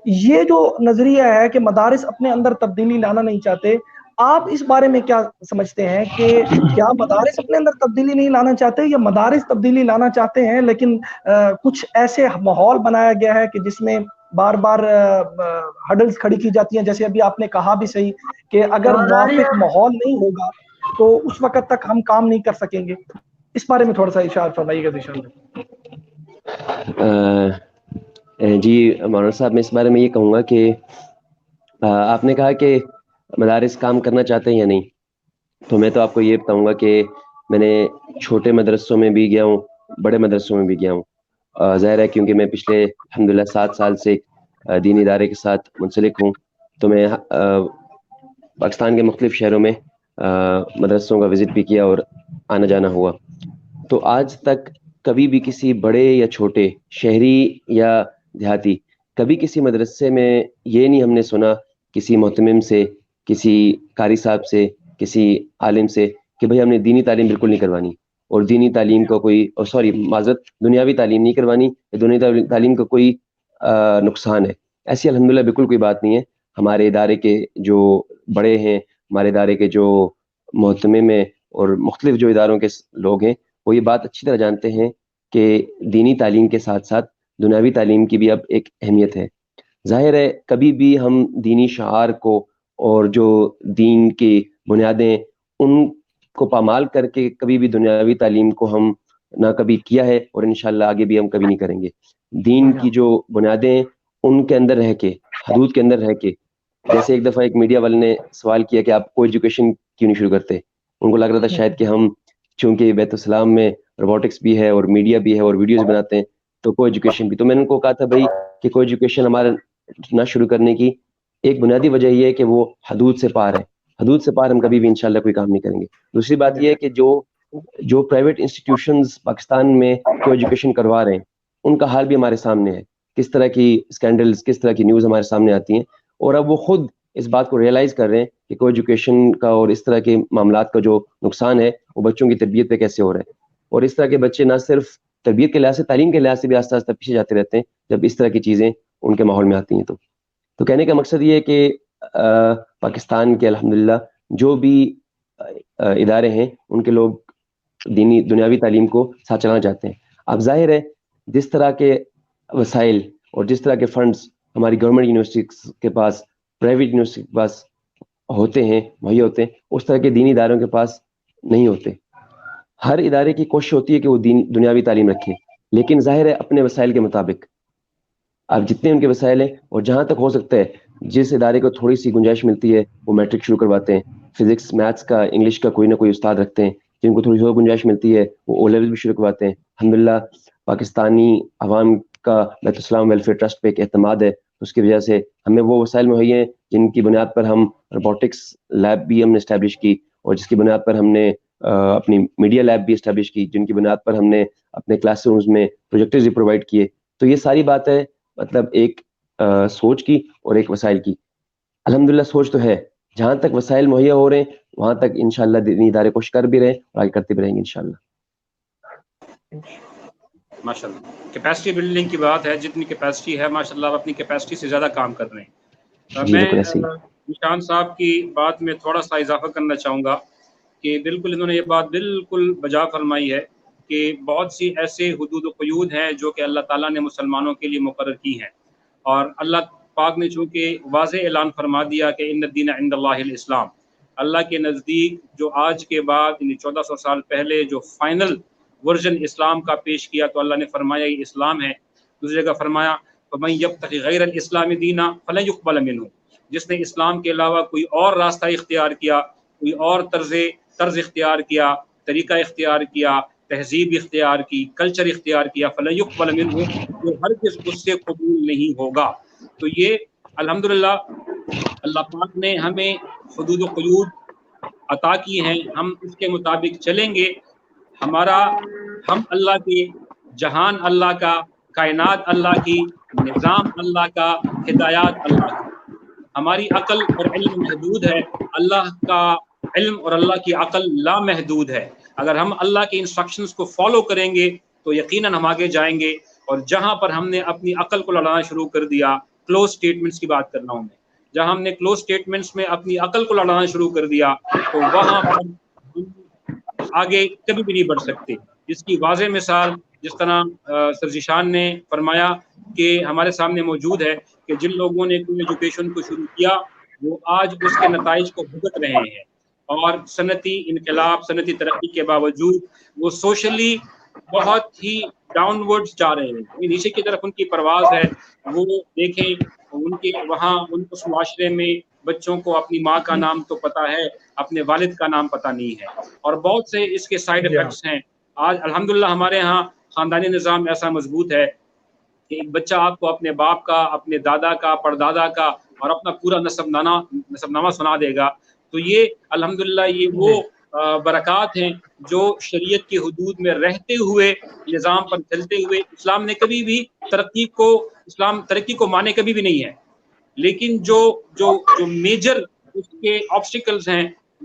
یہ جو نظریہ ہے کہ مدارس اپنے اندر تبدیلی لانا نہیں چاہتے, آپ اس بارے میں کیا سمجھتے ہیں کہ کیا مدارس اپنے اندر تبدیلی نہیں لانا چاہتے, یا مدارس تبدیلی لانا چاہتے ہیں لیکن کچھ ایسے ماحول بنایا گیا ہے کہ جس میں بار بار ہڈلز کھڑی کی جاتی ہیں, جیسے ابھی آپ نے کہا بھی صحیح کہ اگر موافق ماحول نہیں ہوگا تو اس وقت تک ہم کام نہیں کر سکیں گے. اس بارے میں تھوڑا سا اشارہ فرمائیے گا ذیشان بھائی. جی مولانا صاحب, میں اس بارے میں یہ کہوں گا کہ آپ نے کہا کہ مدارس کام کرنا چاہتے ہیں یا نہیں, تو میں تو آپ کو یہ بتاؤں گا کہ میں نے چھوٹے مدرسوں میں بھی گیا ہوں, بڑے مدرسوں میں بھی گیا ہوں. ظاہر ہے کیونکہ میں پچھلے الحمدللہ 7 سال سے دینی ادارے کے ساتھ منسلک ہوں, تو میں پاکستان کے مختلف شہروں میں مدرسوں کا وزٹ بھی کیا اور آنا جانا ہوا. تو آج تک کبھی بھی کسی بڑے یا چھوٹے, شہری یا دیہاتی, کبھی کسی مدرسے میں یہ نہیں ہم نے سنا کسی محتمم سے, کسی قاری صاحب سے, کسی عالم سے کہ بھئی ہم نے دینی تعلیم بالکل نہیں کروانی, اور دینی تعلیم کا کوئی معذرت دنیاوی تعلیم نہیں کروانی, دنیاوی تعلیم کا کوئی نقصان ہے. ایسی الحمدللہ بالکل کوئی بات نہیں ہے. ہمارے ادارے کے جو بڑے ہیں, ہمارے ادارے کے جو محتمم ہیں, اور مختلف جو اداروں کے لوگ ہیں, وہ یہ بات اچھی طرح جانتے ہیں کہ دینی تعلیم کے ساتھ ساتھ دنیاوی تعلیم کی بھی اب ایک اہمیت ہے. ظاہر ہے کبھی بھی ہم دینی شعار کو اور جو دین کی بنیادیں ان کو پامال کر کے کبھی بھی دنیاوی تعلیم کو ہم نہ کبھی کیا ہے اور انشاءاللہ آگے بھی ہم کبھی نہیں کریں گے. دین کی جو بنیادیں ان کے اندر رہ کے، حدود کے اندر رہ کے، جیسے ایک دفعہ ایک میڈیا والے نے سوال کیا کہ آپ کو ایجوکیشن کیوں نہیں شروع کرتے، ان کو لگ رہا تھا شاید کہ ہم چونکہ بیت السلام میں روبوٹکس بھی ہے اور میڈیا بھی ہے اور ویڈیوز بناتے ہیں تو کو ایجوکیشن بھی. تو میں نے ان کو کہا تھا بھائی کہ کو ایجوکیشن ہمارا نہ شروع کرنے کی ایک بنیادی وجہ یہ ہے کہ وہ حدود سے پار ہے. حدود سے پار ہم کبھی بھی انشاءاللہ کوئی کام نہیں کریں گے. دوسری بات یہ ہے کہ جو پرائیویٹ انسٹیٹیوشنز پاکستان میں کو ایجوکیشن کروا رہے ہیں ان کا حال بھی ہمارے سامنے ہے. کس طرح کی اسکینڈلز، کس طرح کی نیوز ہمارے سامنے آتی ہیں، اور اب وہ خود اس بات کو ریئلائز کر رہے ہیں کہ کو ایجوکیشن کا اور اس طرح کے معاملات کا جو نقصان ہے وہ بچوں کی تربیت پہ کیسے ہو رہا ہے. اور اس طرح کے بچے نہ صرف تربیت کے لحاظ سے، تعلیم کے لحاظ سے بھی آہستہ آہستہ پیچھے جاتے رہتے ہیں جب اس طرح کی چیزیں ان کے ماحول میں آتی ہیں. تو کہنے کا مقصد یہ ہے کہ پاکستان کے الحمدللہ جو بھی ادارے ہیں ان کے لوگ دینی دنیاوی تعلیم کو ساتھ چلانا چاہتے ہیں. اب ظاہر ہے جس طرح کے وسائل اور جس طرح کے فنڈز ہماری گورنمنٹ یونیورسٹی کے پاس، پرائیویٹ یونیورسٹی کے پاس ہوتے ہیں، مہیا ہوتے ہیں، اس طرح کے دینی اداروں کے پاس نہیں ہوتے. ہر ادارے کی کوشش ہوتی ہے کہ وہ دنیاوی تعلیم رکھے، لیکن ظاہر ہے اپنے وسائل کے مطابق. اب جتنے ان کے وسائل ہیں اور جہاں تک ہو سکتا ہے جس ادارے کو تھوڑی سی گنجائش ملتی ہے وہ میٹرک شروع کرواتے ہیں. فزکس، میتھس کا، انگلش کا کوئی نہ کوئی استاد رکھتے ہیں. جن کو تھوڑی سی گنجائش ملتی ہے وہ او لیول بھی شروع کرواتے ہیں. الحمدللہ پاکستانی عوام کا بیت السلام ویلفیئر ٹرسٹ پہ ایک اعتماد ہے، اس کی وجہ سے ہمیں وہ وسائل مہیا ہیں جن کی بنیاد پر ہم روبوٹکس لیب بھی ہم نے اسٹیبلش کی، اور جس کی بنیاد پر ہم نے اپنی میڈیا لیب بھی اسٹیبلش کی، جن کی بنیاد پر ہم نے اپنے کلاس رومز میں پروجیکٹرز بھی پرووائڈ کیے. تو یہ ساری بات ہے مطلب ایک سوچ کی اور ایک وسائل کی. الحمدللہ سوچ تو ہے، جہاں تک وسائل مہیا ہو رہے ہیں وہاں تک انشاءاللہ دینی ادارے کوشش کر بھی رہے ہیں اور آگے کرتے بھی رہیں گے انشاءاللہ. ماشاءاللہ کیپیسٹی بلڈنگ کی بات ہے، جتنی کیپیسٹی ہے ماشاءاللہ آپ اپنی کیپیسٹی سے زیادہ کام کر رہے ہیں. جی میں بالکل ایسے ہی. نشان صاحب کی بات میں تھوڑا سا اضافہ کرنا چاہوں گا کہ بالکل انہوں نے یہ بات بالکل بجا فرمائی ہے کہ بہت سی ایسے حدود و قیود ہیں جو کہ اللہ تعالیٰ نے مسلمانوں کے لیے مقرر کی ہیں، اور اللہ پاک نے چونکہ واضح اعلان فرما دیا کہ ان الدین عند اللہ الاسلام، اللہ کے نزدیک جو آج کے بعد یعنی 1400 سال پہلے جو فائنل ورژن اسلام کا پیش کیا تو اللہ نے فرمایا یہ اسلام ہے. دوسری جگہ فرمایا فَمَن يَبْتَغِ غَيْرَ الْإِسْلَامِ دِينًا فَلَن يُقْبَلَ مِنْهُ، جس نے اسلام کے علاوہ کوئی اور راستہ اختیار کیا، کوئی اور طرز اختیار کیا، طریقہ اختیار کیا، تہذیب اختیار کی، کلچر اختیار کیا، فَلَن يُقْبَلَ مِنْهُ، وہ ہرگز اس سے قبول نہیں ہوگا. تو یہ الحمدللہ اللہ پاک نے ہمیں حدود و قیود عطا کی ہیں، ہم اس کے مطابق چلیں گے. ہم اللہ کی، جہان اللہ کا، کائنات اللہ کی، نظام اللہ کا، ہدایات اللہ کی. ہماری عقل اور علم محدود ہے، اللہ کا علم اور اللہ کی عقل لامحدود ہے. اگر ہم اللہ کے انسٹرکشنز کو فالو کریں گے تو یقیناً ہم آگے جائیں گے. اور جہاں پر ہم نے اپنی عقل کو لڑانا شروع کر دیا، کلوز سٹیٹمنٹس کی بات کر رہا ہوں میں، جہاں ہم نے کلوز سٹیٹمنٹس میں اپنی عقل کو لڑانا شروع کر دیا تو وہاں پر ہم آگے کبھی بھی نہیں بڑھ سکتے. جس کی واضح مثال جس طرح سر ذیشان نے فرمایا کہ ہمارے سامنے موجود ہے کہ جن لوگوں نے کوئی ایجوکیشن کو شروع کیا وہ آج اس کے نتائج کو بھگت رہے ہیں، اور صنعتی انقلاب، صنعتی ترقی کے باوجود وہ سوشلی بہت ہی ڈاؤن ورڈز جا رہے ہیں، نیچے کی طرف ان کی پرواز ہے. وہ دیکھیں ان کے وہاں اس معاشرے میں بچوں کو اپنی ماں کا نام تو پتہ ہے، اپنے والد کا نام پتہ نہیں ہے، اور بہت سے اس کے سائیڈ افیکٹس ہیں. آج الحمدللہ ہمارے ہاں خاندانی نظام ایسا مضبوط ہے کہ ایک بچہ آپ کو اپنے باپ کا، اپنے دادا کا، پردادا کا اور اپنا پورا نسب نامہ سنا دے گا. تو یہ الحمدللہ یہ وہ برکات ہیں جو شریعت کی حدود میں رہتے ہوئے، نظام پر چلتے ہوئے، اسلام نے کبھی بھی ترقی کو مانے کبھی بھی نہیں ہے، لیکن جو میجر اس کے آبسٹیکلز ہیں،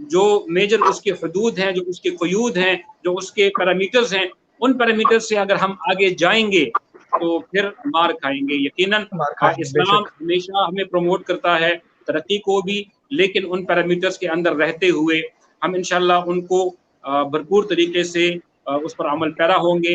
جو میجر اس کے حدود ہیں، جو اس کے قیود ہیں، جو اس کے پیرامیٹرز ہیں، ان پیرامیٹرز سے اگر ہم آگے جائیں گے تو پھر مار کھائیں گے یقیناً. اسلام ہمیشہ ہمیں پروموٹ کرتا ہے ترقی کو بھی، لیکن ان پیرامیٹرز کے اندر رہتے ہوئے ہم انشاءاللہ ان کو بھرپور طریقے سے اس پر عمل پیرا ہوں گے.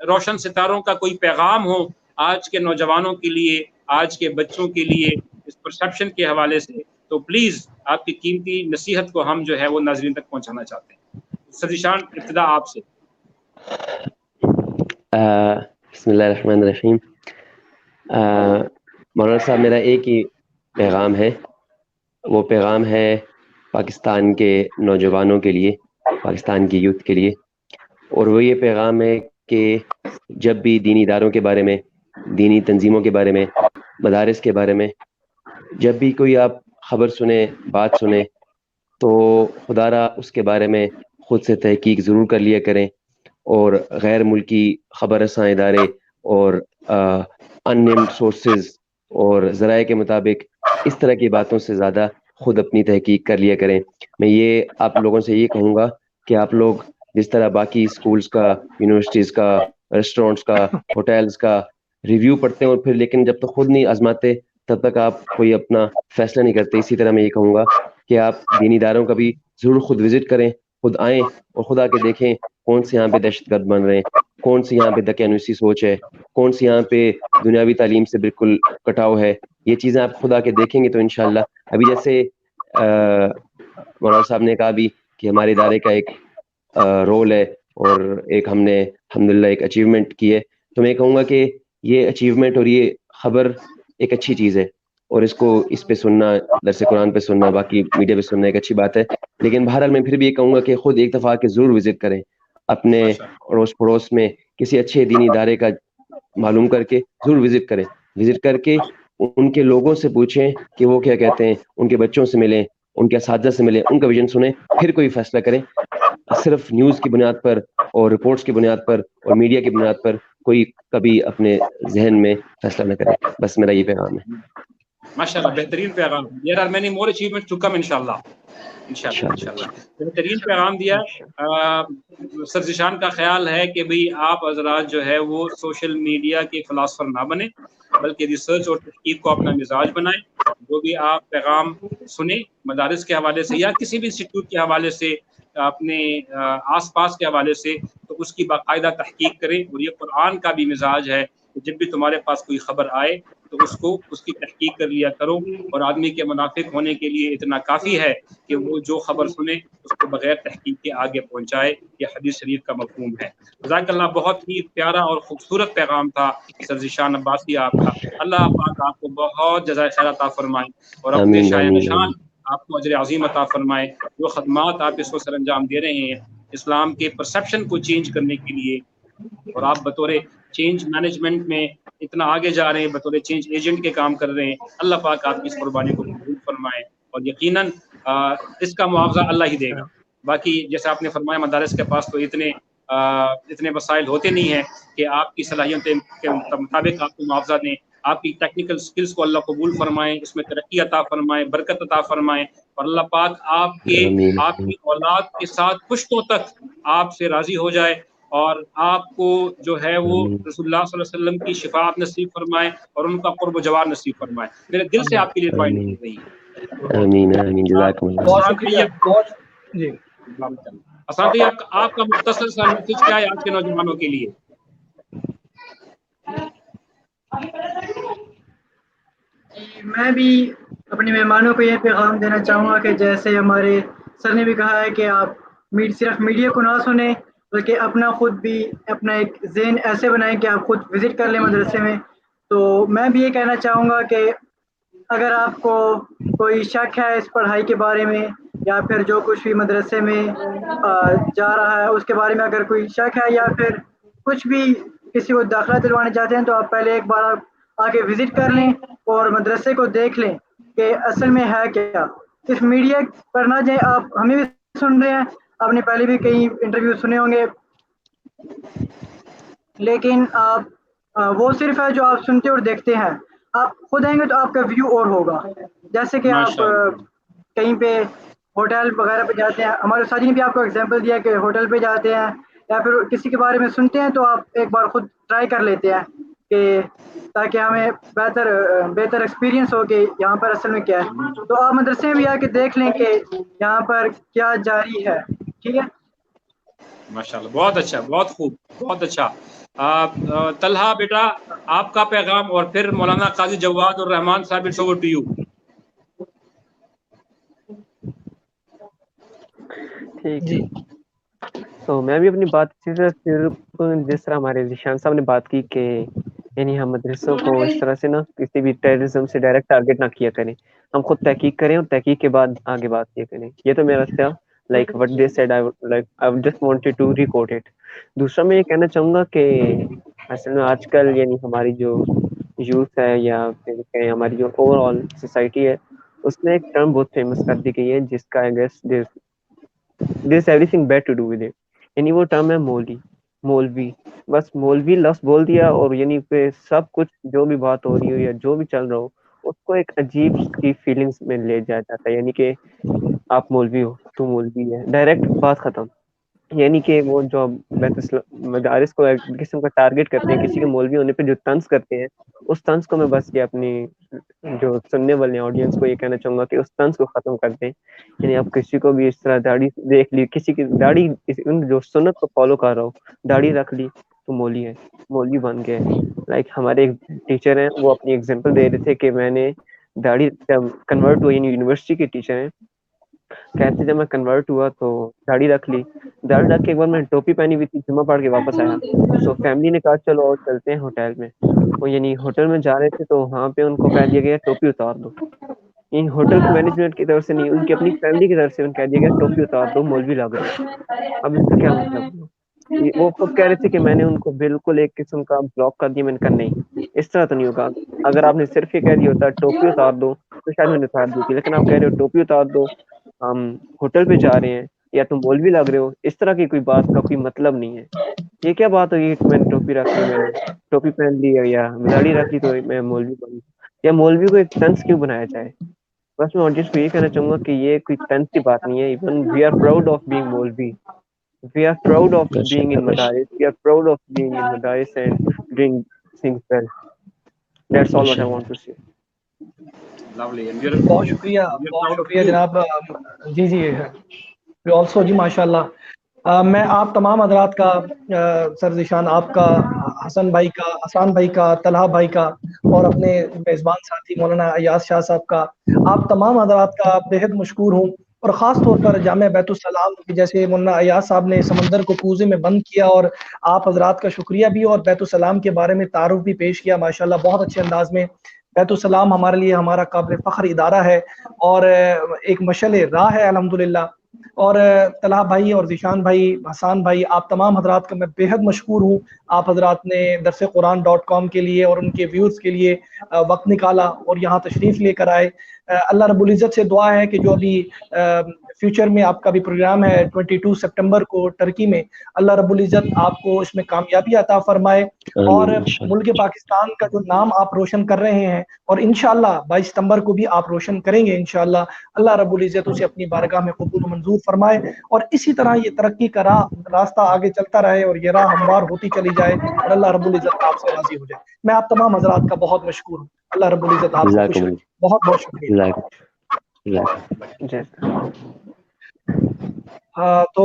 روشن ستاروں کا کوئی پیغام ہو آج کے نوجوانوں کے لیے, آج کے بچوں کے لیے اس پرسیپشن کے حوالے سے, تو پلیز آپ کی قیمتی نصیحت کو ہم جو ہے وہ ناظرین تک پہنچانا چاہتے ہیں. سر ذیشان, ابتدا آپ سے. بسم اللہ الرحمن الرحیم. مولانا صاحب, میرا ایک ہی پیغام ہے, وہ پیغام ہے پاکستان کے نوجوانوں کے لیے, پاکستان کی یوتھ کے لیے, اور وہ یہ پیغام ہے کہ جب بھی دینی اداروں کے بارے میں, دینی تنظیموں کے بارے میں, مدارس کے بارے میں جب بھی کوئی آپ خبر سنیں, بات سنیں, تو خدا را اس کے بارے میں خود سے تحقیق ضرور کر لیا کریں, اور غیر ملکی خبر رساں ادارے اور اننیمڈ سورسز اور ذرائع کے مطابق اس طرح کی باتوں سے زیادہ خود اپنی تحقیق کر لیا کریں. میں یہ آپ لوگوں سے یہ کہوں گا کہ آپ لوگ جس طرح باقی اسکولز کا, یونیورسٹیز کا, ریسٹورینٹس کا, ہوٹلز کا ریویو پڑھتے ہیں اور پھر لیکن جب تک خود نہیں آزماتے تب تک آپ کوئی اپنا فیصلہ نہیں کرتے, اسی طرح میں یہ کہوں گا کہ آپ دینی اداروں کا بھی ضرور خود وزٹ کریں, خود آئیں اور خدا کے دیکھیں کون سے یہاں پہ دہشت گرد بن رہے ہیں, کون سی یہاں پہ دقیانوسی سوچ ہے, کون سی یہاں پہ دنیاوی تعلیم سے بالکل کٹاؤ ہے. یہ چیزیں آپ خدا کے دیکھیں گے تو انشاءاللہ, ابھی جیسے مولانا صاحب نے کہا بھی کہ ہمارے ادارے کا ایک رول ہے اور ایک ہم نے الحمدللہ ایک اچیومنٹ کی ہے, تو میں کہوں گا کہ یہ اچیومنٹ اور یہ خبر ایک اچھی چیز ہے, اور اس کو اس پہ سننا, درس قرآن پہ سننا, باقی میڈیا پہ سننا ایک اچھی بات ہے. لیکن بہرحال میں پھر بھی یہ کہوں گا کہ خود ایک دفعہ کے ضرور وزٹ کریں, اپنے اڑوس پڑوس میں کسی اچھے دینی ادارے کا معلوم کر کے ضرور وزٹ کریں. وزٹ کر کے ان کے لوگوں سے پوچھیں کہ وہ کیا کہتے ہیں, ان کے بچوں سے ملیں, ان کے اساتذہ سے ملیں, ان کا ویژن سنیں, پھر کوئی فیصلہ کریں. صرف نیوز کی بنیاد پر اور رپورٹس کی بنیاد پر اور میڈیا کی بنیاد پر کوئی کبھی اپنے ذہن میں فیصلہ نہ کرے. بس میرا یہ پیغام ہے. ماشاءاللہ, بہترین پیغام. There are many more achievements to come انشاءاللہ. بہترین پیغام دیا. سر ذیشان کا خیال ہے کہ بھئی آپ حضرات جو ہے وہ سوشل میڈیا کے فلاسفر نہ بنیں, بلکہ ریسرچ اور تحقیق کو اپنا مزاج بنائیں. جو بھی آپ پیغام سنیں مدارس کے حوالے سے یا کسی بھی انسٹیٹیوٹ کے حوالے سے, اپنے آس پاس کے حوالے سے, تو اس کی باقاعدہ تحقیق کریں. اور یہ قرآن کا بھی مزاج ہے کہ جب بھی تمہارے پاس کوئی خبر آئے تو اس کی تحقیق کر لیا کرو, اور آدمی کے منافق ہونے کے لیے اتنا کافی ہے کہ وہ جو خبر سنے اس کو بغیر تحقیق کے آگے پہنچائے. یہ حدیث شریف کا مفہوم ہے. جزاک اللہ, بہت ہی پیارا اور خوبصورت پیغام تھا سر ذیشان عباسی آپ کا. اللہ پاک آپ کو بہت جزائے خیر عطا فرمائے اور اپنے شایان نشان آپ کو اجر عظیم عطا فرمائے. جو خدمات آپ اس کو سر انجام دے رہے ہیں اسلام کے پرسیپشن کو چینج کرنے کے لیے, اور آپ بطور چینج مینجمنٹ میں اتنا آگے جا رہے ہیں, بطور چینج ایجنٹ کے کام کر رہے ہیں. اللہ پاک آپ کی اس قربانی کو قبول فرمائے, اور یقیناً اس کا معاوضہ اللہ ہی دے گا. باقی جیسے آپ نے فرمایا مدارس کے پاس تو اتنے وسائل ہوتے نہیں ہیں کہ آپ کی صلاحیتیں کے مطابق آپ کو معاوضہ دیں. آپ کی ٹیکنیکل سکلز کو اللہ قبول فرمائیں, اس میں ترقی عطا فرمائیں, برکت عطا فرمائیں, اور اللہ پاک آپ کی اولاد کے ساتھ پشتوں تک آپ سے راضی ہو جائے, اور آپ کو جو ہے وہ رسول اللہ صلی اللہ علیہ وسلم کی شفاعت نصیب فرمائے اور ان کا قرب و جوار نصیب فرمائے. میرے دل سے آپ کے لیے دعائیں نکل رہی ہیں. آمین آمین, جزاکم اللہ. بہت شکریہ. جی اسلام بھائی, آپ کا مختصر سا میسج کیا ہے آج کے نوجوانوں کے لیے؟ میں بھی اپنے مہمانوں کو یہ پیغام دینا چاہوں گا کہ جیسے ہمارے سر نے بھی کہا ہے کہ آپ صرف میڈیا کو نہ سنیں بلکہ اپنا خود بھی اپنا ایک ذہن ایسے بنائیں کہ آپ خود وزٹ کر لیں مدرسے میں. تو میں بھی یہ کہنا چاہوں گا کہ اگر آپ کو کوئی شک ہے اس پڑھائی کے بارے میں یا پھر جو کچھ بھی مدرسے میں جا رہا ہے اس کے بارے میں اگر کوئی شک ہے یا پھر کچھ بھی کسی کو داخلہ دلوانا چاہتے ہیں, تو آپ پہلے ایک بار آ کے وزٹ کر لیں اور مدرسے کو دیکھ لیں کہ اصل میں ہے کیا. صرف میڈیا پر نہ جائیں. آپ ہمیں بھی سن رہے ہیں, آپ نے پہلے بھی کئی انٹرویو سنے ہوں گے, لیکن آپ وہ صرف ہے جو آپ سنتے اور دیکھتے ہیں. آپ خود آئیں گے تو آپ کا ویو اور ہوگا. جیسے کہ آپ کہیں پہ ہوٹل وغیرہ پہ جاتے ہیں, ہمارے ساتھی نے بھی آپ کو ایگزامپل دیا کہ ہوٹل پہ جاتے ہیں یا پھر کسی کے بارے میں سنتے ہیں, تو آپ ایک بار خود ٹرائی کر لیتے ہیں کہ تاکہ ہمیں بہتر ایکسپیرینس ہو کہ یہاں پر اصل میں کیا ہے. تو آپ مدرسے میں بھی آ کے دیکھ لیں کہ یہاں پر کیا جاری ہے. ٹھیک ہے, ماشاءاللہ, بہت اچھا, بہت خوب, بہت اچھا. طلحہ بیٹا آپ کا پیغام اور پھر مولانا قاضی جواد اور رحمان صاحب اٹس اوور ٹو یو. ٹھیک جی تو میں بھی اپنی بات صرف جس طرح ہمارے ذیشان صاحب نے بات کی کہ یعنی ہم مدرسوں کو اس طرح سے نا کسی بھی ٹیررزم سے ڈائریکٹ ٹارگیٹ نہ کیا کریں, ہم خود تحقیق کریں اور تحقیق کے بعد آگے بات کیا کریں. یہ تو میرا تھا like what they said I just wanted to record it. دوسرا میں یہ کہنا چاہوں گا کہ اصل میں آج کل یعنی ہماری جو یوتھ ہے یا پھر کہیں ہماری جو اوور آل سوسائٹی ہے اس میں ایک ٹرم بہت فیمس کر دی گئی ہے جس کا I guess this everything bad to do with it. یعنی وہ ٹرم ہے مولوی. بس مولوی لفظ بول دیا اور یعنی پہ سب کچھ جو بھی بات ہو رہی ہو یا جو بھی چل رہا ہو اس کو ایک عجیب کی فیلنگس میں لے جایا جاتا ہے. یعنی کہ آپ مولوی ہو تو مولوی ہے, ڈائریکٹ بات ختم. یعنی کہ وہ جو مدارس کو ایک قسم کا ٹارگیٹ کرتے ہیں کسی کے مولوی ہونے پہ جو طنز کرتے ہیں اس طنز کو میں بس یہ اپنی جو سننے والے آڈینس کو یہ کہنا چاہوں گا کہ اس طنز کو ختم کر دیں. یعنی آپ کسی کو بھی اس طرح داڑھی دیکھ لی, کسی کی داڑھی جو سنت کو فالو کر رہا ہو داڑھی رکھ لی تو مولوی ہے, مولوی بن گئے. لائک ہمارے ایک ٹیچر ہیں وہ اپنی ایگزامپل دے رہے تھے کہ میں نے داڑھی جب کنورٹ ہوئی یونیورسٹی کے ٹیچر ہیں کہتے جب میں کنورٹ ہوا تو داڑھی رکھ لی. داڑھی رکھ کے ایک بار میں ٹوپی پہنی ہوئی تھی, جمعہ پڑھ کے واپس آیا. سو فیملی نے کہا چلو اور چلتے ہیں ہوٹل میں. وہ یعنی ہوٹل میں جا رہے تھے تو وہاں پہ ان کو کہہ دیا گیا ٹوپی اتار دو. یعنی ہوٹل کی مینجمنٹ کی طرف سے نہیں, ان کی اپنی فیملی کی طرف سے کہہ دیا گیا ٹوپی اتار دو, مولوی لگ رہے ہو. اب اس کا کیا مطلب ہوا؟ وہ خود کہہ رہے تھے کہ میں نے ان کو بالکل ایک قسم کا بلاک کر دیا. میں نے کہا نہیں اس طرح تو نہیں ہوگا. اگر آپ نے صرف یہ کہہ دیا ہوتا ٹوپی اتار دو تو شاید میں نے اتار دی تھی, لیکن آپ کہہ رہے ہو ٹوپی اتار دو, ہم ہوٹل پہ جا رہے ہیں یا تم مولوی لگ رہے ہو. اس طرح کی کوئی بات کا کوئی مطلب نہیں ہے. یہ کیا بات ہوئی میں نے ٹوپی رکھ لی, میں نے ٹوپی پہن لی یا داڑھی رکھ لی تو میں مولوی بن, یا مولوی کو ایک طنز کیوں بنایا جائے. بس میں آڈینس کو یہ کہنا چاہوں گا کہ یہ کوئی طنز کی بات نہیں ہے. Even we are proud of being maulvi, we are proud of being in Madaris, we are proud of being in Madaris and doing things well. That's all what I want to say. Lovely. And بہت شکریہ بہت شکریہ جناب. جی جی also جی ماشاء اللہ. میں آپ تمام حضرات کا, سر ذیشان آپ کا, حسن بھائی کا, حسان بھائی کا, طلحہ بھائی کا اور اپنے میزبان ساتھی مولانا ایاز شاہ صاحب کا, آپ تمام حضرات کا بےحد مشکور ہوں. اور خاص طور پر جامعہ بیت السلام جیسے مولانا ایاز صاحب نے سمندر کو کوزے میں بند کیا, اور آپ حضرات کا شکریہ بھی, اور بیت السلام کے بارے میں تعارف بھی پیش کیا ماشاءاللہ بہت اچھے انداز میں. بیت السلام ہمارے لیے ہمارا قابل فخر ادارہ ہے اور ایک مشعل راہ ہے الحمدللہ. اور طلحہ بھائی اور ذیشان بھائی, حسان بھائی, آپ تمام حضرات کا میں بےحد مشکور ہوں. آپ حضرات نے درس قرآن .com کے لیے اور ان کے ویورز کے لیے وقت نکالا اور یہاں تشریف لے کر آئے. اللہ رب العزت سے دعا ہے کہ جو ابھی فیوچر میں آپ کا بھی پروگرام ہے 22 سپٹمبر کو ٹرکی میں, اللہ رب العزت آپ کو اس میں کامیابی عطا فرمائے اور ملک پاکستان کا جو نام آپ روشن کر رہے ہیں اور انشاءاللہ 22 ستمبر کو بھی آپ روشن کریں گے انشاءاللہ, اللہ رب العزت اسے اپنی بارگاہ میں قبول و منظور فرمائے اور اسی طرح یہ ترقی کا راستہ آگے چلتا رہے اور یہ راہ ہموار ہوتی چلی جائے اور اللہ رب العزت آپ سے راضی ہو جائے. میں آپ تمام حضرات کا بہت مشکور ہوں. اللہ رب العزت آپ کو خوش رکھے. بہت بہت شکریہ. تو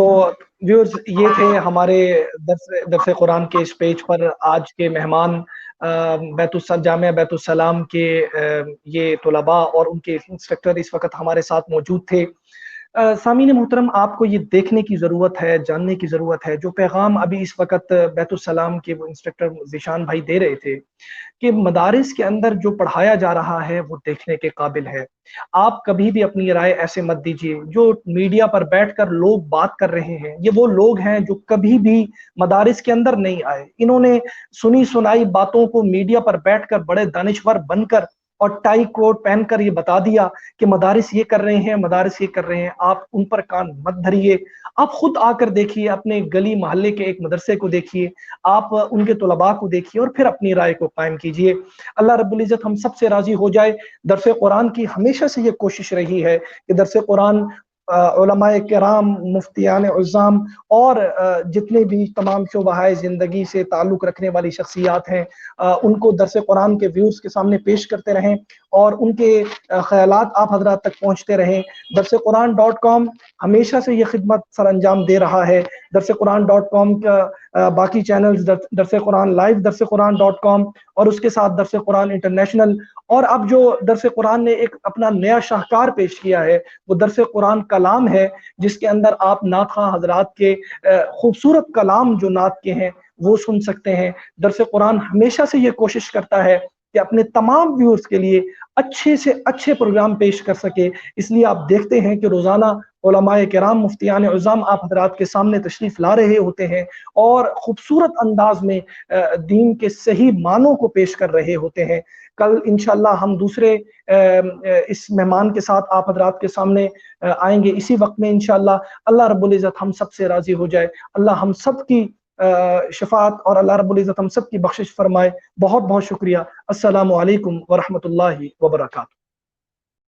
ویورز یہ تھے ہمارے درس قرآن کے اس پیج پر آج کے مہمان, جامعہ بیت السلام کے یہ طلباء اور ان کے انسٹرکٹر اس وقت ہمارے ساتھ موجود تھے. سامعین محترم, آپ کو یہ دیکھنے کی ضرورت ہے, جاننے کی ضرورت ہے, جو پیغام ابھی اس وقت بیت السلام کے وہ انسٹرکٹر ذیشان بھائی دے رہے تھے کہ مدارس کے اندر جو پڑھایا جا رہا ہے وہ دیکھنے کے قابل ہے. آپ کبھی بھی اپنی رائے ایسے مت دیجیے. جو میڈیا پر بیٹھ کر لوگ بات کر رہے ہیں یہ وہ لوگ ہیں جو کبھی بھی مدارس کے اندر نہیں آئے. انہوں نے سنی سنائی باتوں کو میڈیا پر بیٹھ کر بڑے دانشور بن کر اور ٹائی کوٹ پہن کر یہ بتا دیا کہ مدارس یہ کر رہے ہیں, مدارس یہ کر رہے ہیں. آپ ان پر کان مت دھریے, آپ خود آ کر دیکھیے, اپنے گلی محلے کے ایک مدرسے کو دیکھیے, آپ ان کے طلباء کو دیکھیے اور پھر اپنی رائے کو قائم کیجیے. اللہ رب العزت ہم سب سے راضی ہو جائے. درس قرآن کی ہمیشہ سے یہ کوشش رہی ہے کہ درس قرآن علماء کرام, مفتیان عظام اور جتنے بھی تمام شعبہ زندگی سے تعلق رکھنے والی شخصیات ہیں ان کو درس قرآن کے ویورز کے سامنے پیش کرتے رہیں اور ان کے خیالات آپ حضرات تک پہنچتے رہیں. درس قرآن .com ہمیشہ سے یہ خدمت سر انجام دے رہا ہے. درس قرآن .com کا باقی چینلز درس قرآن لائیو درسقرآن.com اور اس کے ساتھ درس قرآن انٹرنیشنل، اور اب جو درس قرآن نے ایک اپنا نیا شاہکار پیش کیا ہے وہ درس قرآن کلام ہے، جس کے اندر آپ نعت خواں حضرات کے خوبصورت کلام جو نعت کے ہیں وہ سن سکتے ہیں۔ درس قرآن ہمیشہ سے یہ کوشش کرتا ہے کہ اپنے تمام ویورز کے لیے اچھے سے اچھے پروگرام پیش کر سکے، اس لیے آپ دیکھتے ہیں کہ روزانہ علماء کرام مفتیان عظام آپ حضرات کے سامنے تشریف لا رہے ہوتے ہیں اور خوبصورت انداز میں دین کے صحیح معنوں کو پیش کر رہے ہوتے ہیں۔ کل انشاءاللہ ہم دوسرے اس مہمان کے ساتھ آپ حضرات کے سامنے آئیں گے اسی وقت میں انشاءاللہ۔ اللہ رب العزت ہم سب سے راضی ہو جائے، اللہ ہم سب کی شفاعت اور اللہ رب العزت ہم سب کی بخشش فرمائے۔ بہت بہت شکریہ۔ السلام علیکم ورحمۃ اللہ وبرکاتہ۔